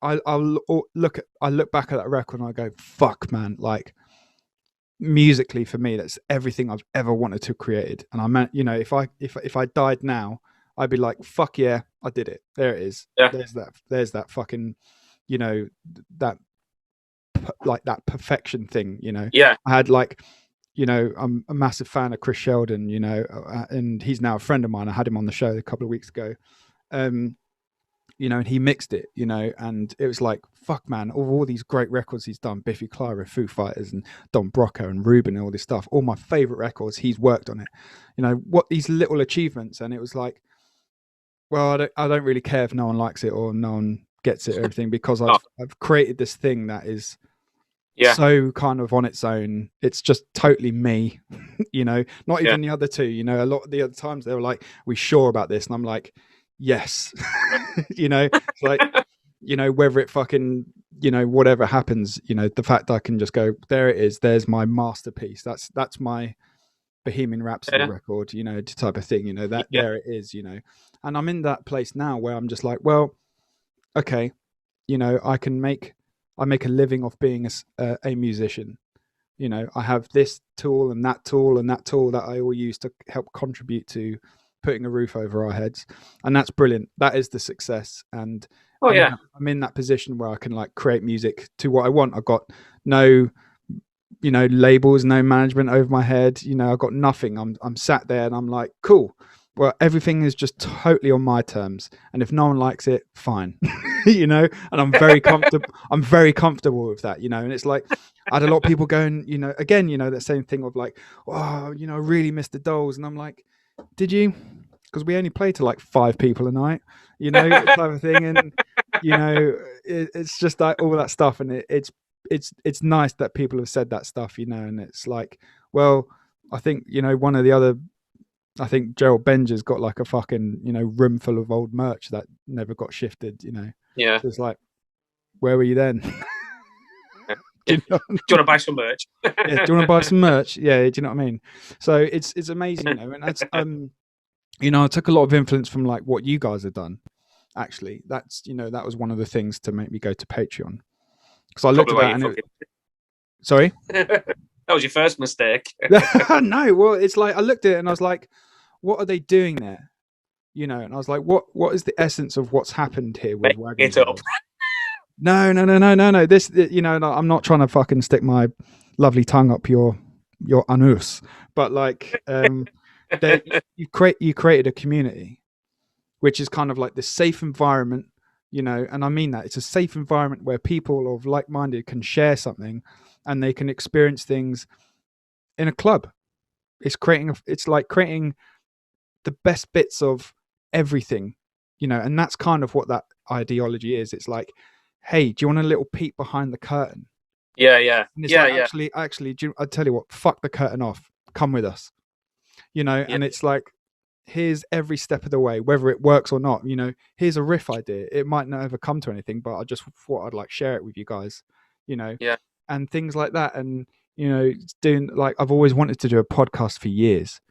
I look back at that record and I go, fuck, man, like musically for me, that's everything I've ever wanted to have created. And I meant, if I died now, I'd be like, fuck yeah, I did it. There it is. Yeah. There's that fucking, that like that perfection thing, Yeah. I had like, I'm a massive fan of Chris Sheldon, and he's now a friend of mine. I had him on the show a couple of weeks ago. And he mixed it, and it was like, fuck, man, all these great records he's done, Biffy Clyro, Foo Fighters, and Don Brocco and Ruben and all this stuff, all my favorite records, he's worked on it. What these little achievements, and it was like, well, I don't really care if no one likes it or no one gets it or everything, because I've created this thing that is so kind of on its own. It's just totally me, not even the other two. A lot of the other times they were like, we sure about this? And I'm like, yes. It's like, whether it fucking, whatever happens, the fact I can just go, there it is, there's my masterpiece. That's my Bohemian Rhapsody record, type of thing, there it is, and I'm in that place now where I'm just like, well, okay, I make a living off being a musician. I have this tool and that tool and that tool that I all use to help contribute to putting a roof over our heads, and that's brilliant. That is the success. And I'm in that position where I can like create music to what I want. I've got no labels, no management over my head. I've got nothing. I'm sat there and I'm like, cool, well, everything is just totally on my terms, and if no one likes it, fine. And I'm very comfortable. I'm very comfortable with that, and it's like, I had a lot of people going, again, that same thing of like, oh, I really missed the Dolls, and I'm like, did you? Because we only play to like 5 people a night, type of thing. And it's just like all that stuff, and it's nice that people have said that stuff, and it's like, well, I think one of the other, I think Gerald Benger's got like a fucking room full of old merch that never got shifted, Yeah. So it's like, where were you then? Do you want to buy some merch? Yeah, do you want to buy some merch? Yeah, do you know what I mean? So it's amazing, and that's I took a lot of influence from like what you guys have done. Actually, that's that was one of the things to make me go to Patreon, because I looked at that and sorry. That was your first mistake. No, well, it's like I looked at it and I was like, what are they doing there? And I was like, what is the essence of what's happened here with Wagons? It up. No. This, I'm not trying to fucking stick my lovely tongue up your anus, but like, you created a community, which is kind of like this safe environment, and I mean that it's a safe environment where people of like-minded can share something, and they can experience things in a club. It's like creating the best bits of everything, and that's kind of what that ideology is. It's like, hey, do you want a little peek behind the curtain? Yeah. And it's actually, I tell you what, fuck the curtain off. Come with us, and it's like, here's every step of the way, whether it works or not. Here's a riff idea. It might not ever come to anything, but I just thought I'd like share it with you guys, and things like that. And doing, like, I've always wanted to do a podcast for years.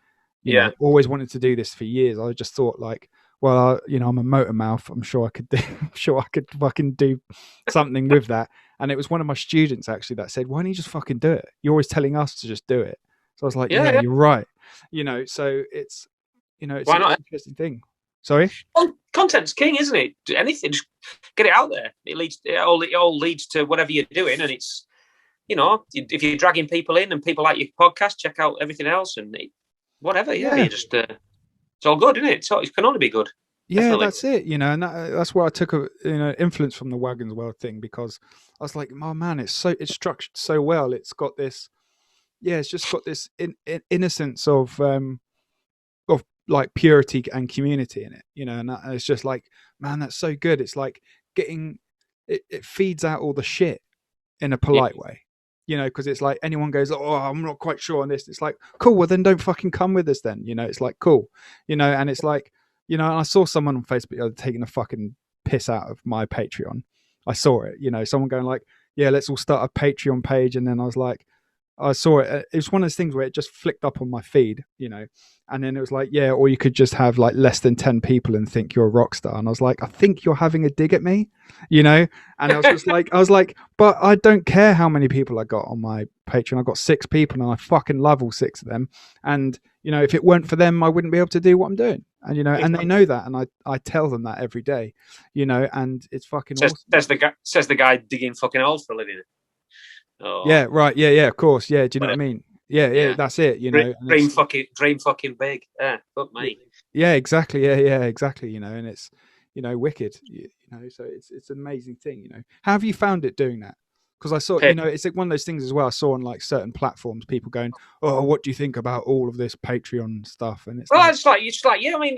Always wanted to do this for years. I just thought like, well, I'm a motor mouth. I'm sure I could fucking do something with that. And it was one of my students actually that said, why don't you just fucking do it? You're always telling us to just do it. So I was like, yeah. You're right. So it's, it's why an not? Interesting thing. Sorry? Well, content's king, isn't it? Anything, just get it out there. It all leads to whatever you're doing. And it's, if you're dragging people in and people like your podcast, check out everything else and whatever. Yeah. You just, it's all good, isn't it? So it can only be good. Yeah, Definitely. That's it. And that's where I took influence from the Wagons World thing, because I was like, oh man, it's structured so well. It's got this, it's just got this innocence of like purity and community in it, and it's just like, man, that's so good. It's like getting it feeds out all the shit in a polite way, because it's like anyone goes, oh, I'm not quite sure on this. It's like, cool, well then don't fucking come with us then. It's like, cool, and it's like, and I saw someone on Facebook taking a fucking piss out of my Patreon. I saw it, someone going like, yeah, let's all start a Patreon page. And then I was like, I saw it. It was one of those things where it just flicked up on my feed, and then it was like, yeah, or you could just have like less than 10 people and think you're a rock star. And I was like, I think you're having a dig at me, And I was just like, but I don't care how many people I got on my Patreon. I got 6 people and I fucking love all 6 of them. And, if it weren't for them, I wouldn't be able to do what I'm doing. And, and they know that. And I tell them that every day, and it's fucking awesome. Says the guy digging fucking holes for a living. Oh. Yeah, right. Yeah, of course. Yeah, do you know what I mean? Yeah, that's it. Dream fucking big. Yeah, fuck me. Yeah, exactly. Yeah, exactly. And it's wicked. So it's an amazing thing. How have you found it doing that? Because I saw, it's like one of those things as well. I saw on like certain platforms, people going, "Oh, what do you think about all of this Patreon stuff?" And it's I mean,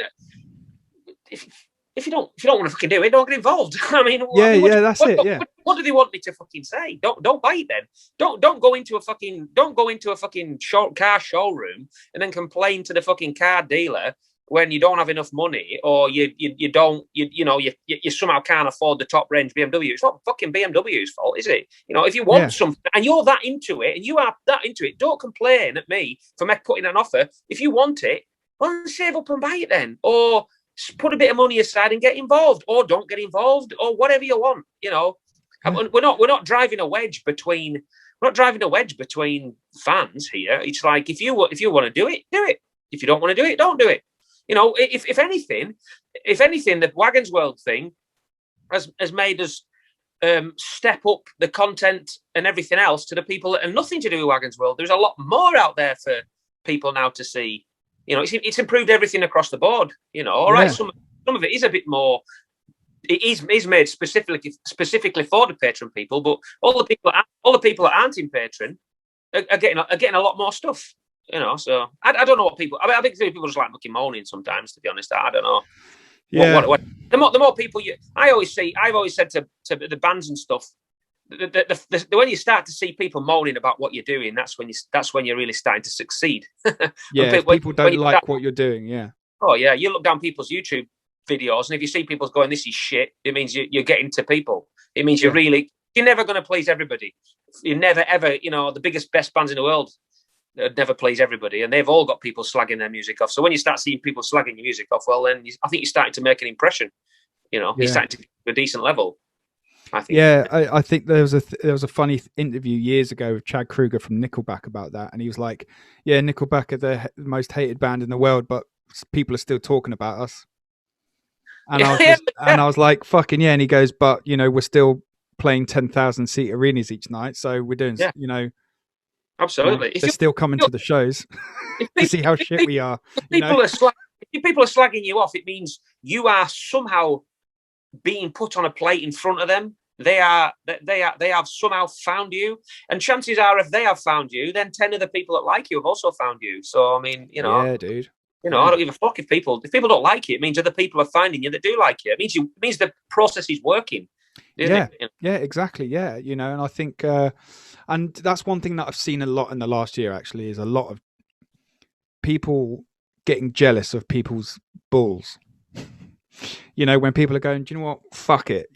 if you don't want to fucking do it, don't get involved. I mean, that's it. Yeah. What do they want me to fucking say? Don't buy it then. Don't go into a fucking car showroom and then complain to the fucking car dealer when you don't have enough money or you somehow can't afford the top range BMW. It's not fucking BMW's fault, is it? If you want something and you're that into it and you are that into it, don't complain at me for me putting an offer. If you want it, well, save up and buy it then, or put a bit of money aside and get involved, or don't get involved, or whatever you want. We're not driving a wedge between fans here. It's like if you want to do it, do it. If you don't want to do it, don't do it. If anything, the Wagons World thing has made us step up the content and everything else to the people that have nothing to do with Wagons World. There's a lot more out there for people now to see. It's improved everything across the board. All right, some of it is a bit more. It is made specifically for the patron people, but all the people that aren't in patron are getting a lot more stuff. So I don't know what people. I think people just like fucking moaning sometimes. To be honest, I don't know. Yeah. The more people I've always said to the bands and stuff. When you start to see people moaning about what you're doing, that's when you're really starting to succeed. Yeah, people don't like what you're doing. Yeah. Oh yeah, you look down people's YouTube videos, and if you see people going, "This is shit," it means you're getting to people. It means you're never going to please everybody. You're never ever, the biggest best bands in the world never please everybody, and they've all got people slagging their music off. So when you start seeing people slagging your music off, well, then I think you're starting to make an impression. You're starting to get to a decent level. I think. Yeah, I think there was a funny interview years ago with Chad Kroeger from Nickelback about that, and he was like, "Yeah, Nickelback are the most hated band in the world, but people are still talking about us." And I was like, "Fucking yeah!" And he goes, "But we're still playing 10,000-seat arenas each night, so we're doing, absolutely. They're still coming to the shows to see how shit we are." If people are slagging you off, it means you are somehow being put on a plate in front of them. They have somehow found you, and chances are, if they have found you, then 10 of the people that like you have also found you. So I mean, yeah, dude. I don't give a fuck if people don't like it. It means other people are finding you that do like you. It means the process is working. Yeah, exactly. Yeah, and I think, and that's one thing that I've seen a lot in the last year. Actually, is a lot of people getting jealous of people's balls. When people are going, do you know what? Fuck it.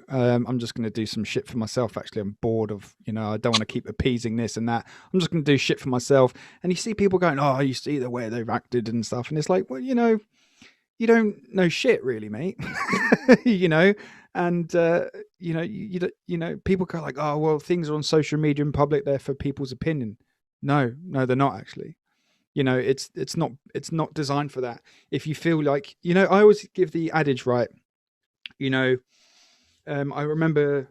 I'm just going to do some shit for myself. Actually, I'm bored of, I don't want to keep appeasing this and that. I'm just going to do shit for myself. And you see people going, oh, you see the way they've acted and stuff. And it's like, well, you don't know shit really, mate. And, people go like, oh, well, things are on social media in public. They're for people's opinion. No, they're not actually. It's not designed for that. If you feel like, I always give the adage, right? I remember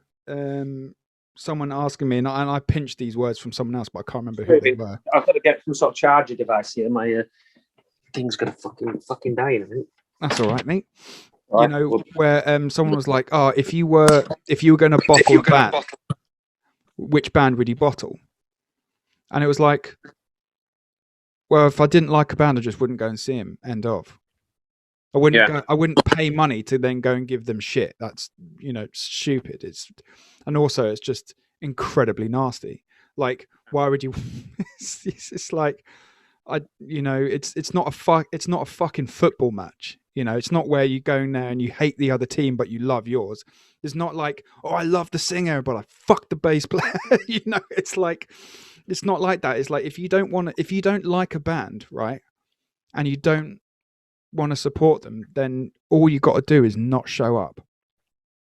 someone asking me, and I pinched these words from someone else, but I can't remember who they were. I've got to get some sort of charger device here. My thing's gonna fucking die in a minute. That's all right, mate. Where someone was like, "Oh, if you were going to bottle a band, which band would you bottle?" And it was like, well, if I didn't like a band, I just wouldn't go and see him. End of. I wouldn't pay money to then go and give them shit. That's stupid. And also it's just incredibly nasty. Like, why would you? It's like, it's not a fucking football match. It's not where you go in there and you hate the other team but you love yours. It's not like, oh, I love the singer but I fuck the bass player. It's like, it's not like that. It's like if you don't like a band, right, and you don't want to support them, then all you got to do is not show up.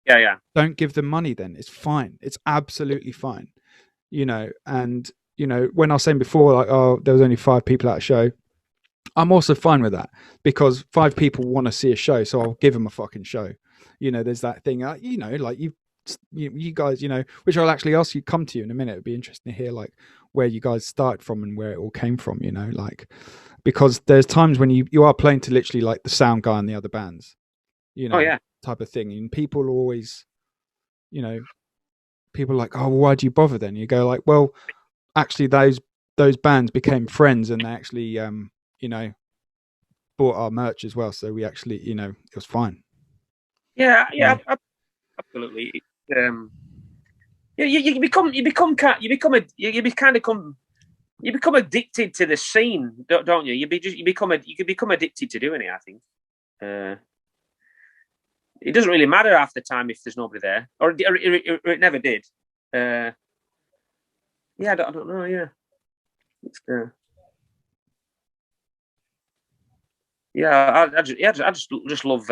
Yeah. Don't give them money. Then it's fine. It's absolutely fine. And when I was saying before, like, oh, there was only 5 people at a show, I'm also fine with that, because 5 people want to see a show, so I'll give them a fucking show. There's that thing, like you guys, which I'll actually ask you, come to you in a minute. It'd be interesting to hear like where you guys started from and where it all came from, like, because there's times when you are playing to literally like the sound guy and the other bands, Oh, yeah. type of thing. And people always, people are like, oh, well, why do you bother then? You go like, well, actually those bands became friends, and they actually, bought our merch as well. So we actually, it was fine. Yeah. Absolutely. You become addicted to the scene, don't you? You could become addicted to doing it. I think it doesn't really matter half the time if there's nobody there, or it never did. I don't know. Yeah, I just love.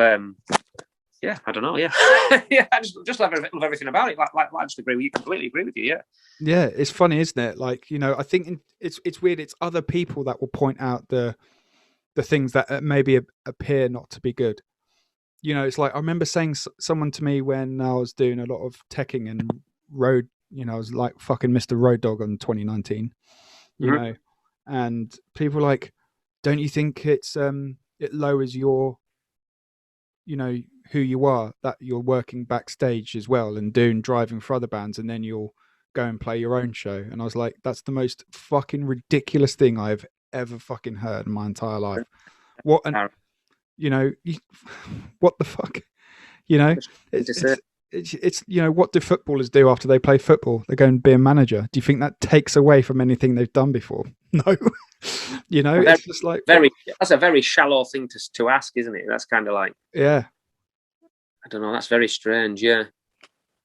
Yeah, I don't know. Yeah, yeah, I just love everything about it. Like, I just completely agree with you. Yeah. Yeah, it's funny, isn't it? Like, I think it's weird. It's other people that will point out the things that maybe appear not to be good. It's like I remember saying someone to me when I was doing a lot of teching and road. I was like fucking Mr. Road Dog on 2019. And people were like, don't you think it lowers your, who you are, that you're working backstage as well and driving for other bands, and then you'll go and play your own show? And I was like, that's the most fucking ridiculous thing I've ever fucking heard in my entire life. What what the fuck? It's what do footballers do after they play football? They go and be a manager. Do you think that takes away from anything they've done before? No. It's just like that's a very shallow thing to ask, isn't it? That's kind of like, yeah, I don't know. That's very strange. Yeah.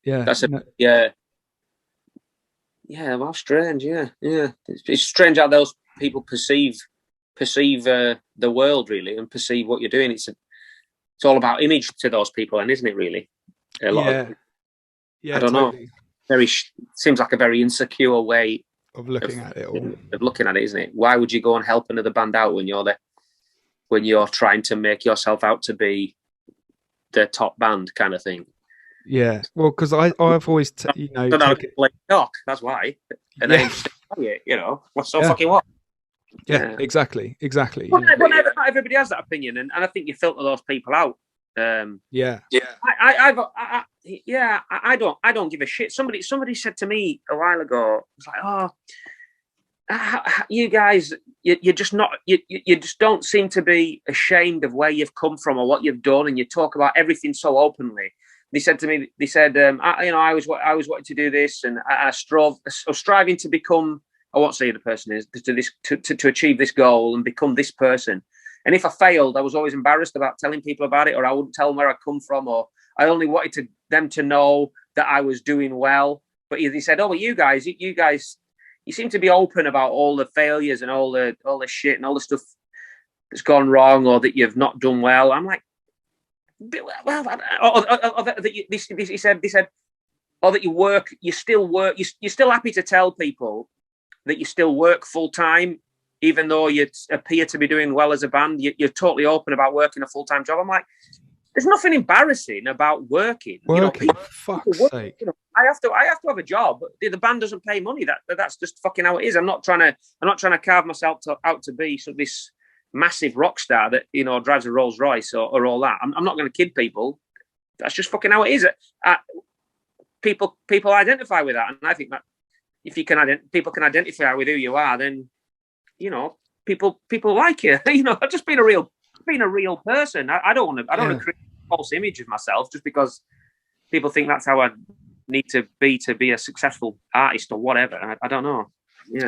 That's yeah. Well, strange. Yeah. It's strange how those people perceive the world, really, and perceive what you're doing. It's all about image to those people, and isn't it really? A lot of, I don't know. Seems like a very insecure way of looking at it all. Of looking at it, isn't it? Why would you go and help another band out when you're trying to make yourself out to be the top band, kind of thing? Yeah, well, because I've always that's why. And then what's so fucking what? Yeah, exactly. Well, not everybody has that opinion, and I think you filter those people out. I don't give a shit. Somebody said to me a while ago, it's like, oh, you guys, you're just not, you just don't seem to be ashamed of where you've come from or what you've done, and you talk about everything so openly. They said to me, I always wanted to do this, and I was striving to become, I won't say who the person is, to achieve this goal and become this person. And if I failed, I was always embarrassed about telling people about it, or I wouldn't tell them where I come from, or I only wanted them to know that I was doing well. But he said, oh, well, you guys, you seem to be open about all the failures and all the shit and all the stuff that's gone wrong or that you've not done well. I'm like, well, he said, or that you you're still happy to tell people that you still work full time, even though you appear to be doing well as a band. You're totally open about working a full-time job. I'm like, there's nothing embarrassing about working. Fuck's sake. I have to have a job. The band doesn't pay money. That's just fucking how it is. I'm not trying to carve myself out to be this massive rock star that drives a Rolls Royce or all that. I'm not going to kid people. That's just fucking how it is. People identify with that, and I think that if people can identify with who you are, then people like you. I've just been a real person. I don't want to create a false image of myself just because people think that's how I need to be a successful artist or whatever. I don't know.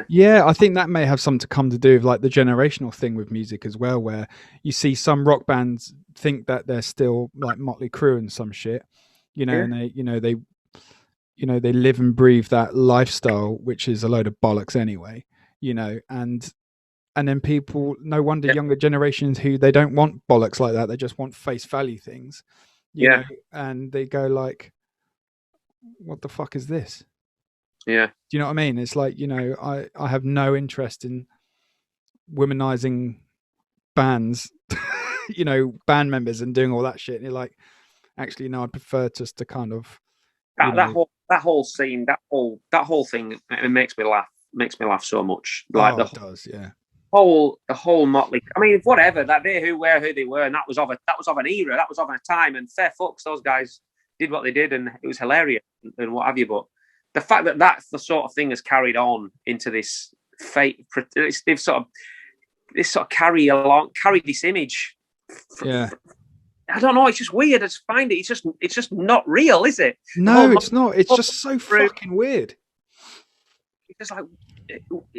Yeah, I think that may have something to come to do with like the generational thing with music as well, where you see some rock bands think that they're still like Motley Crue and some shit, and they you know, they live and breathe that lifestyle, which is a load of bollocks anyway, you know, and then people, no wonder younger generations who they don't want bollocks like that, they just want face value things, you know, and they go like, what the fuck is this? Yeah. Do you know what I mean? It's like, you know, I have no interest in womanizing bands, you know, band members and doing all that shit. And you're like, actually, no, I prefer just to kind of that whole scene, that whole thing, it makes me laugh so much. Like it does, yeah. The whole motley. I mean, whatever that day, who they were, and that was of an era, that was of a time, and fair fucks, those guys did what they did, and it was hilarious and what have you. But the fact that that's the sort of thing has carried on into this fate, they've sort of carry this image. I don't know. It's just weird. I just find it. It's just not real, is it? No, it's not. It's just so fucking weird. It's like,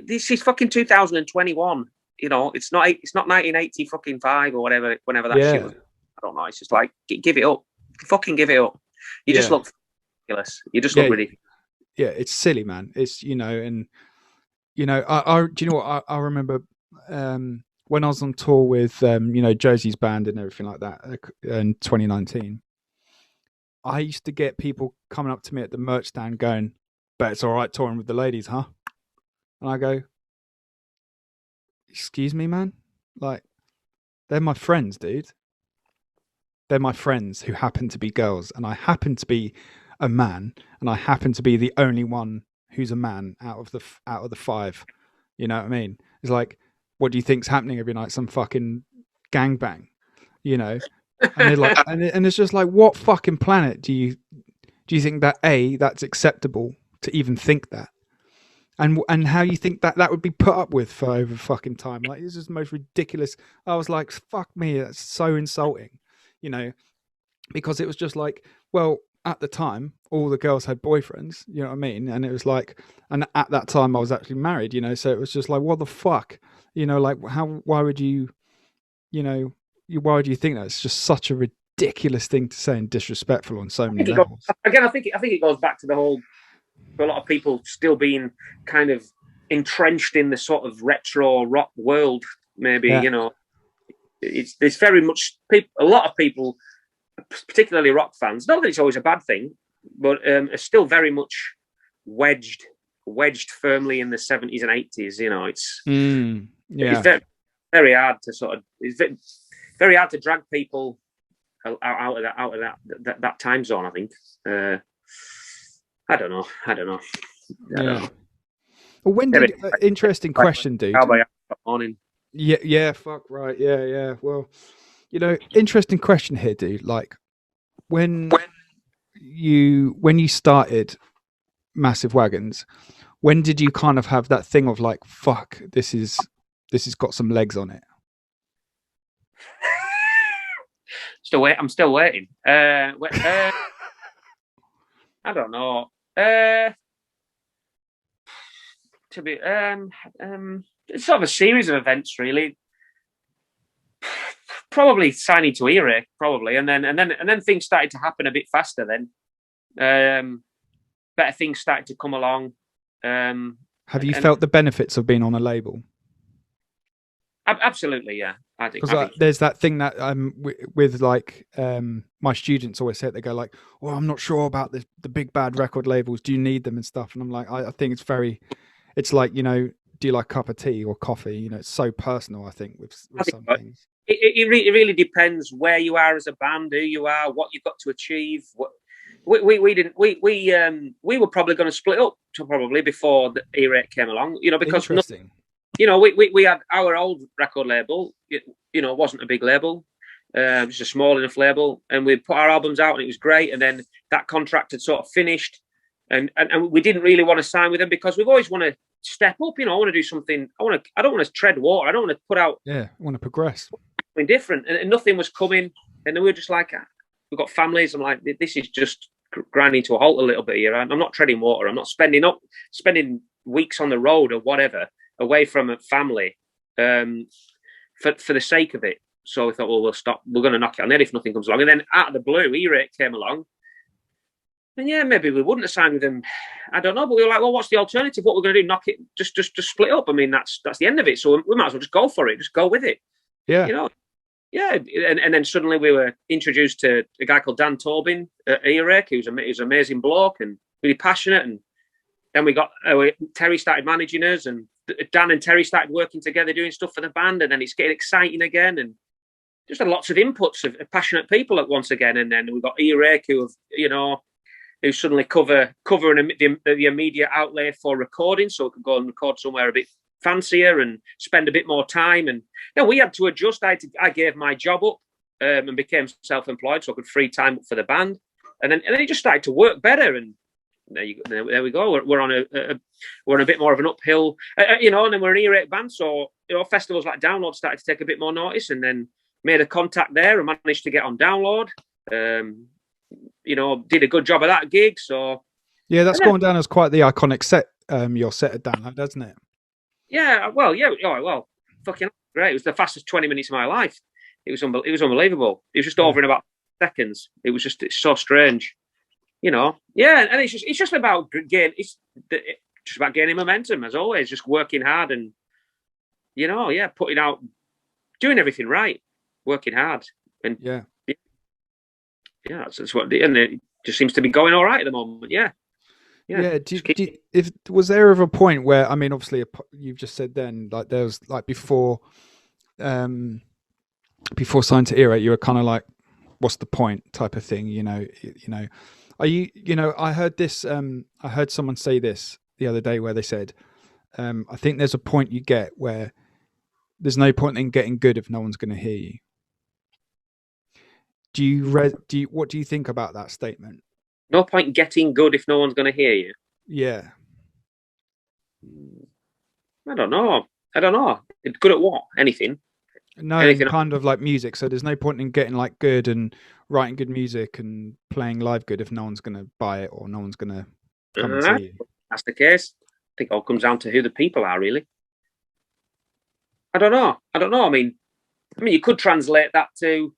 this is fucking 2021. You know, it's not 1980 fucking 5 or whatever. Whenever that shit was, I don't know. It's just like, give it up. Fucking give it up. You just look ridiculous. You just look ridiculous. Yeah, it's silly, man. It's, you know, and you know, I do you know what I remember when I was on tour with you know, Josie's band and everything like that in 2019. I used to get people coming up to me at the merch stand going, "Bet it's all right touring with the ladies, huh?" And I go, "Excuse me, man? Like, they're my friends, dude. They're my friends who happen to be girls, and I happen to be a man, and I happen to be the only one who's a man out of the 5. You know what I mean? It's like, what do you think's happening every night? Some fucking gangbang, you know?" And they're like, and it's just like, what fucking planet do you think that that's acceptable to even think that? And how you think that would be put up with for over fucking time? Like, this is the most ridiculous. I was like, fuck me, that's so insulting, you know, because it was just like, well, at the time, all the girls had boyfriends, you know what I mean? And it was like, and at that time I was actually married, you know, so it was just like, what the fuck, you know, like why would you, you know, why would you think that? It's just such a ridiculous thing to say and disrespectful on so many levels. I think it goes back to the whole, for a lot of people still being kind of entrenched in the sort of retro rock world, maybe, you know, there's very much a lot of people, particularly rock fans, not that it's always a bad thing, but are still very much wedged firmly in the 70s and 80s. You know, it's very, very hard to very hard to drag people out of that time zone, I think. I don't know. Yeah. Well, when did interesting question, dude? Morning. Yeah, fuck right. Yeah. Well, you know, interesting question here, dude. Like, when you started Massive Wagons, when did you kind of have that thing of like, fuck, this has got some legs on it? I'm still waiting. I don't know. To be it's sort of a series of events, really. Probably signing to Earache, probably, and then things started to happen a bit faster. Then better things started to come along. Have you felt the benefits of being on a label? Absolutely, yeah. I think there's that thing that with like my students always say it. They go like, "Well, I'm not sure about the big bad record labels. Do you need them and stuff?" And I'm like, I think it's like, you know, do you like a cup of tea or coffee? You know, it's so personal. I think with some things. It really depends where you are as a band, who you are, what you've got to achieve. We were probably going to split up probably before the Earache came along. You know, because you know, we had our old record label. You know, it wasn't a big label. It was a small enough label, and we put our albums out, and it was great. And then that contract had sort of finished, and we didn't really want to sign with them because we've always want to step up. You know, I want to do something. I don't want to tread water. I don't want to put out. Yeah, I want to progress. Something different, and nothing was coming. And then we were just like, we've got families. I'm like, this is just grinding to a halt a little bit here. I'm not treading water. I'm not spending weeks on the road or whatever away from a family for the sake of it. So we thought, well, we'll stop. We're going to knock it on the head if nothing comes along. And then out of the blue, Earache came along. And yeah, maybe we wouldn't have signed with them. I don't know, but we were like, well, what's the alternative? What we're going to do? Knock it? Just split up? I mean, that's the end of it. So we might as well just go for it. Just go with it. Yeah. You know. Yeah, and then suddenly we were introduced to a guy called Dan Tobin at Earache, who's an amazing bloke and really passionate. And then we got Terry started managing us, and Dan and Terry started working together, doing stuff for the band. And then it's getting exciting again, and just had lots of inputs of passionate people at once again. And then we got Earache, who suddenly covering the immediate outlay for recording, so we could go and record somewhere a bit fancier and spend a bit more time. And we had to adjust. I gave my job up and became self-employed, so I could free time up for the band. And then it just started to work better. And there we go. We're on a bit more of an uphill, and then we're an E-rate band, so festivals like Download started to take a bit more notice, and then made a contact there and managed to get on Download. Did a good job of that gig. So yeah, that's gone down as quite the iconic set. Your set at Download, doesn't it? Yeah, well, fucking great. It was the fastest 20 minutes of my life. It was unbelievable. It was just over in about seconds. It's so strange, Yeah, and it's just about gaining momentum as always. Just working hard and putting out, doing everything right, working hard, and that's what. And it just seems to be going all right at the moment. Yeah. Was there ever a point where, I mean, obviously you've just said then, like there was like before signed to Earache, you were kind of like, what's the point type of thing, are you, I heard this, I heard someone say this the other day where they said, I think there's a point you get where there's no point in getting good if no one's going to hear you. What do you think about that statement? No point getting good if no one's going to hear you. Yeah. I don't know. It's good at what? Anything? No, kind of like music. So there's no point in getting like good and writing good music and playing live good if no one's going to buy it or no one's going to come and see you. That's the case. I think it all comes down to who the people are, really. I don't know. I mean, you could translate that to.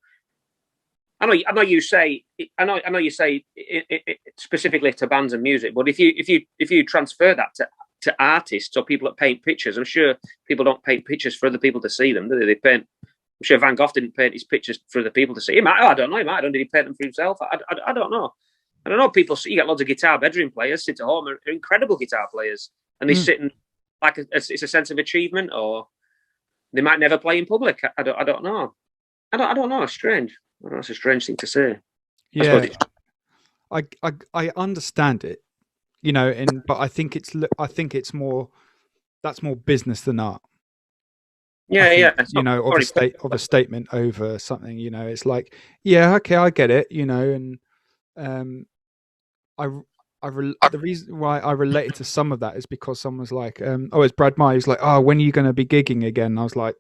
I know you say it specifically to bands and music, but if you transfer that to artists or people that paint pictures, I'm sure people don't paint pictures for other people to see them, do they? They paint. I'm sure Van Gogh didn't paint his pictures for other people to see. I don't know. He might. Did he paint them for himself? I don't know. I don't know. People, you get lots of guitar bedroom players sit at home, are incredible guitar players, and they're sitting like it's a sense of achievement, or they might never play in public. I don't know. I don't know. It's strange. I don't know, it's a strange thing to say. Yeah, I understand it, but I think it's more, that's more business than art. Yeah, of a statement over something. It's like, yeah, okay, I get it. And the reason why I related to some of that is because someone was like, it's Brad Meyer. He's like, oh, when are you going to be gigging again? And I was like,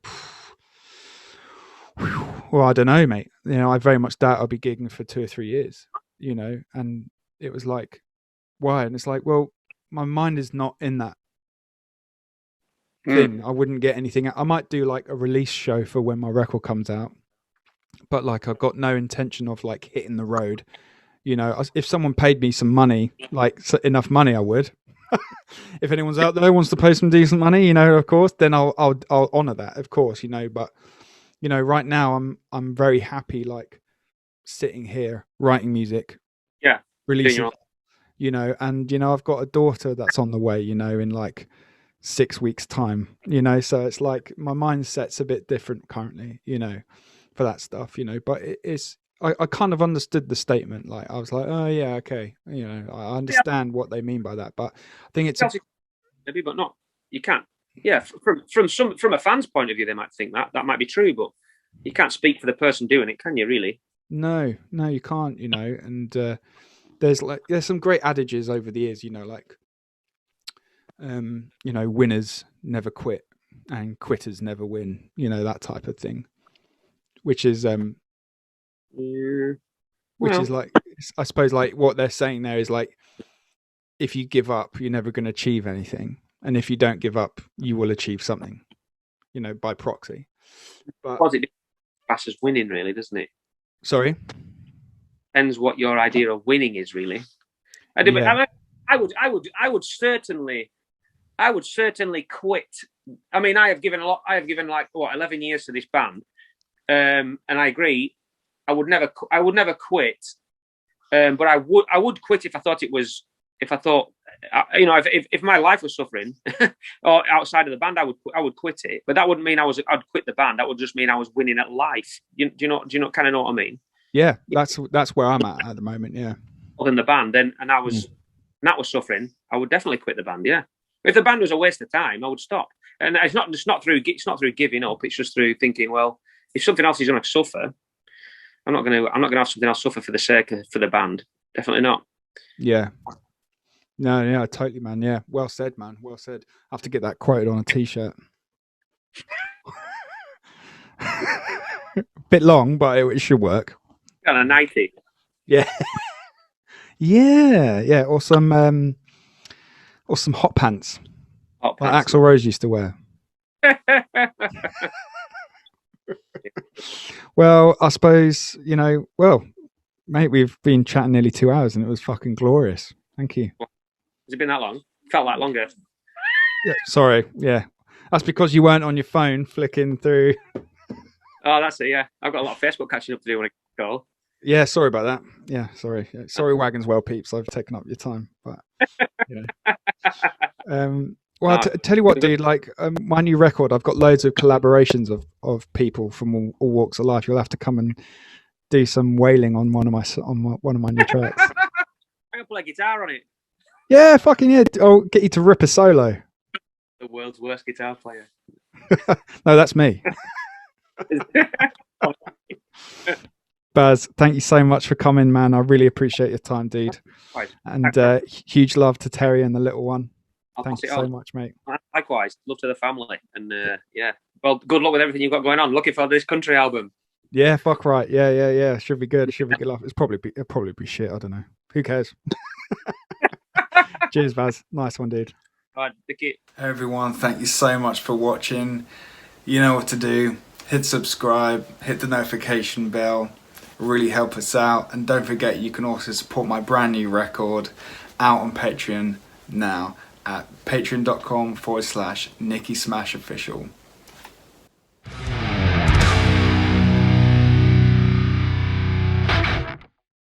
well, I don't know, mate. I very much doubt I'll be gigging for 2 or 3 years. And it was like, why? And it's like, well, my mind is not in that thing. I wouldn't get anything. I might do like a release show for when my record comes out, but like I've got no intention of like hitting the road. If someone paid me some money, like enough money, I would. If anyone's out there wants to pay some decent money, of course, then I'll honor that, of course. But right now I'm very happy, like sitting here writing music, releasing, and I've got a daughter that's on the way, in like 6 weeks time, so it's like my mindset's a bit different currently, for that stuff, but I kind of understood the statement. Like I was like, oh yeah, okay, I understand what they mean by that, but I think it's maybe, but not, you can't. Yeah, from a fan's point of view, they might think that might be true, but you can't speak for the person doing it, can you? Really? No, you can't. And there's some great adages over the years. Like, winners never quit and quitters never win. That type of thing, which is which is like, I suppose, like what they're saying there is like, if you give up, you're never going to achieve anything. And if you don't give up, you will achieve something, by proxy. But positive passes winning, really, doesn't it? Sorry? Depends what your idea of winning is, really. I would certainly quit. I mean, I have given like 11 years to this band, and I agree. I would never quit. But I would quit if I thought, if my life was suffering or outside of the band, I would quit it. But that wouldn't mean I'd quit the band. That would just mean I was winning at life. Do you kind of know what I mean? Yeah, that's where I'm at the moment. Yeah. Other than the band, and that was suffering, I would definitely quit the band. Yeah. If the band was a waste of time, I would stop. And it's not through giving up. It's just through thinking, well, if something else is going to suffer, I'm not going to have something else suffer for the sake of the band. Definitely not. Yeah. No, yeah, totally, man. Yeah, well said, man. Well said. I have to get that quoted on a t-shirt. Bit long, but it should work. On a 90. Yeah. yeah, or some hot pants. Hot like pants. Axl Rose used to wear. Well, I suppose, mate, we've been chatting nearly 2 hours and it was fucking glorious. Thank you. Has it been that long? Felt like longer. Yeah, sorry. Yeah. That's because you weren't on your phone flicking through. Oh, that's it. Yeah. I've got a lot of Facebook catching up to do when I go. Yeah, sorry about that. Yeah, sorry. Yeah, sorry, Wagons Well peeps. I've taken up your time, but well, tell you what, dude. Like my new record, I've got loads of collaborations of people from all walks of life. You'll have to come and do some wailing on one of my new tracks. I'm gonna play guitar on it. Yeah, fucking yeah. I'll get you to rip a solo. The world's worst guitar player. No, that's me. Baz, thank you so much for coming, man. I really appreciate your time, dude. And huge love to Terry and the little one. Thank you so much, mate. Likewise, love to the family, and well, good luck with everything you've got going on. Looking for this country album. Yeah, fuck right. Yeah. Should be good. Should be good. It'll probably be shit. I don't know. Who cares? Cheers, Baz. Nice one, dude. All right, Nikki. Hey everyone, thank you so much for watching. You know what to do. Hit subscribe, hit the notification bell. Really help us out. And don't forget, you can also support my brand new record out on Patreon now at patreon.com/Nikki Smash Official.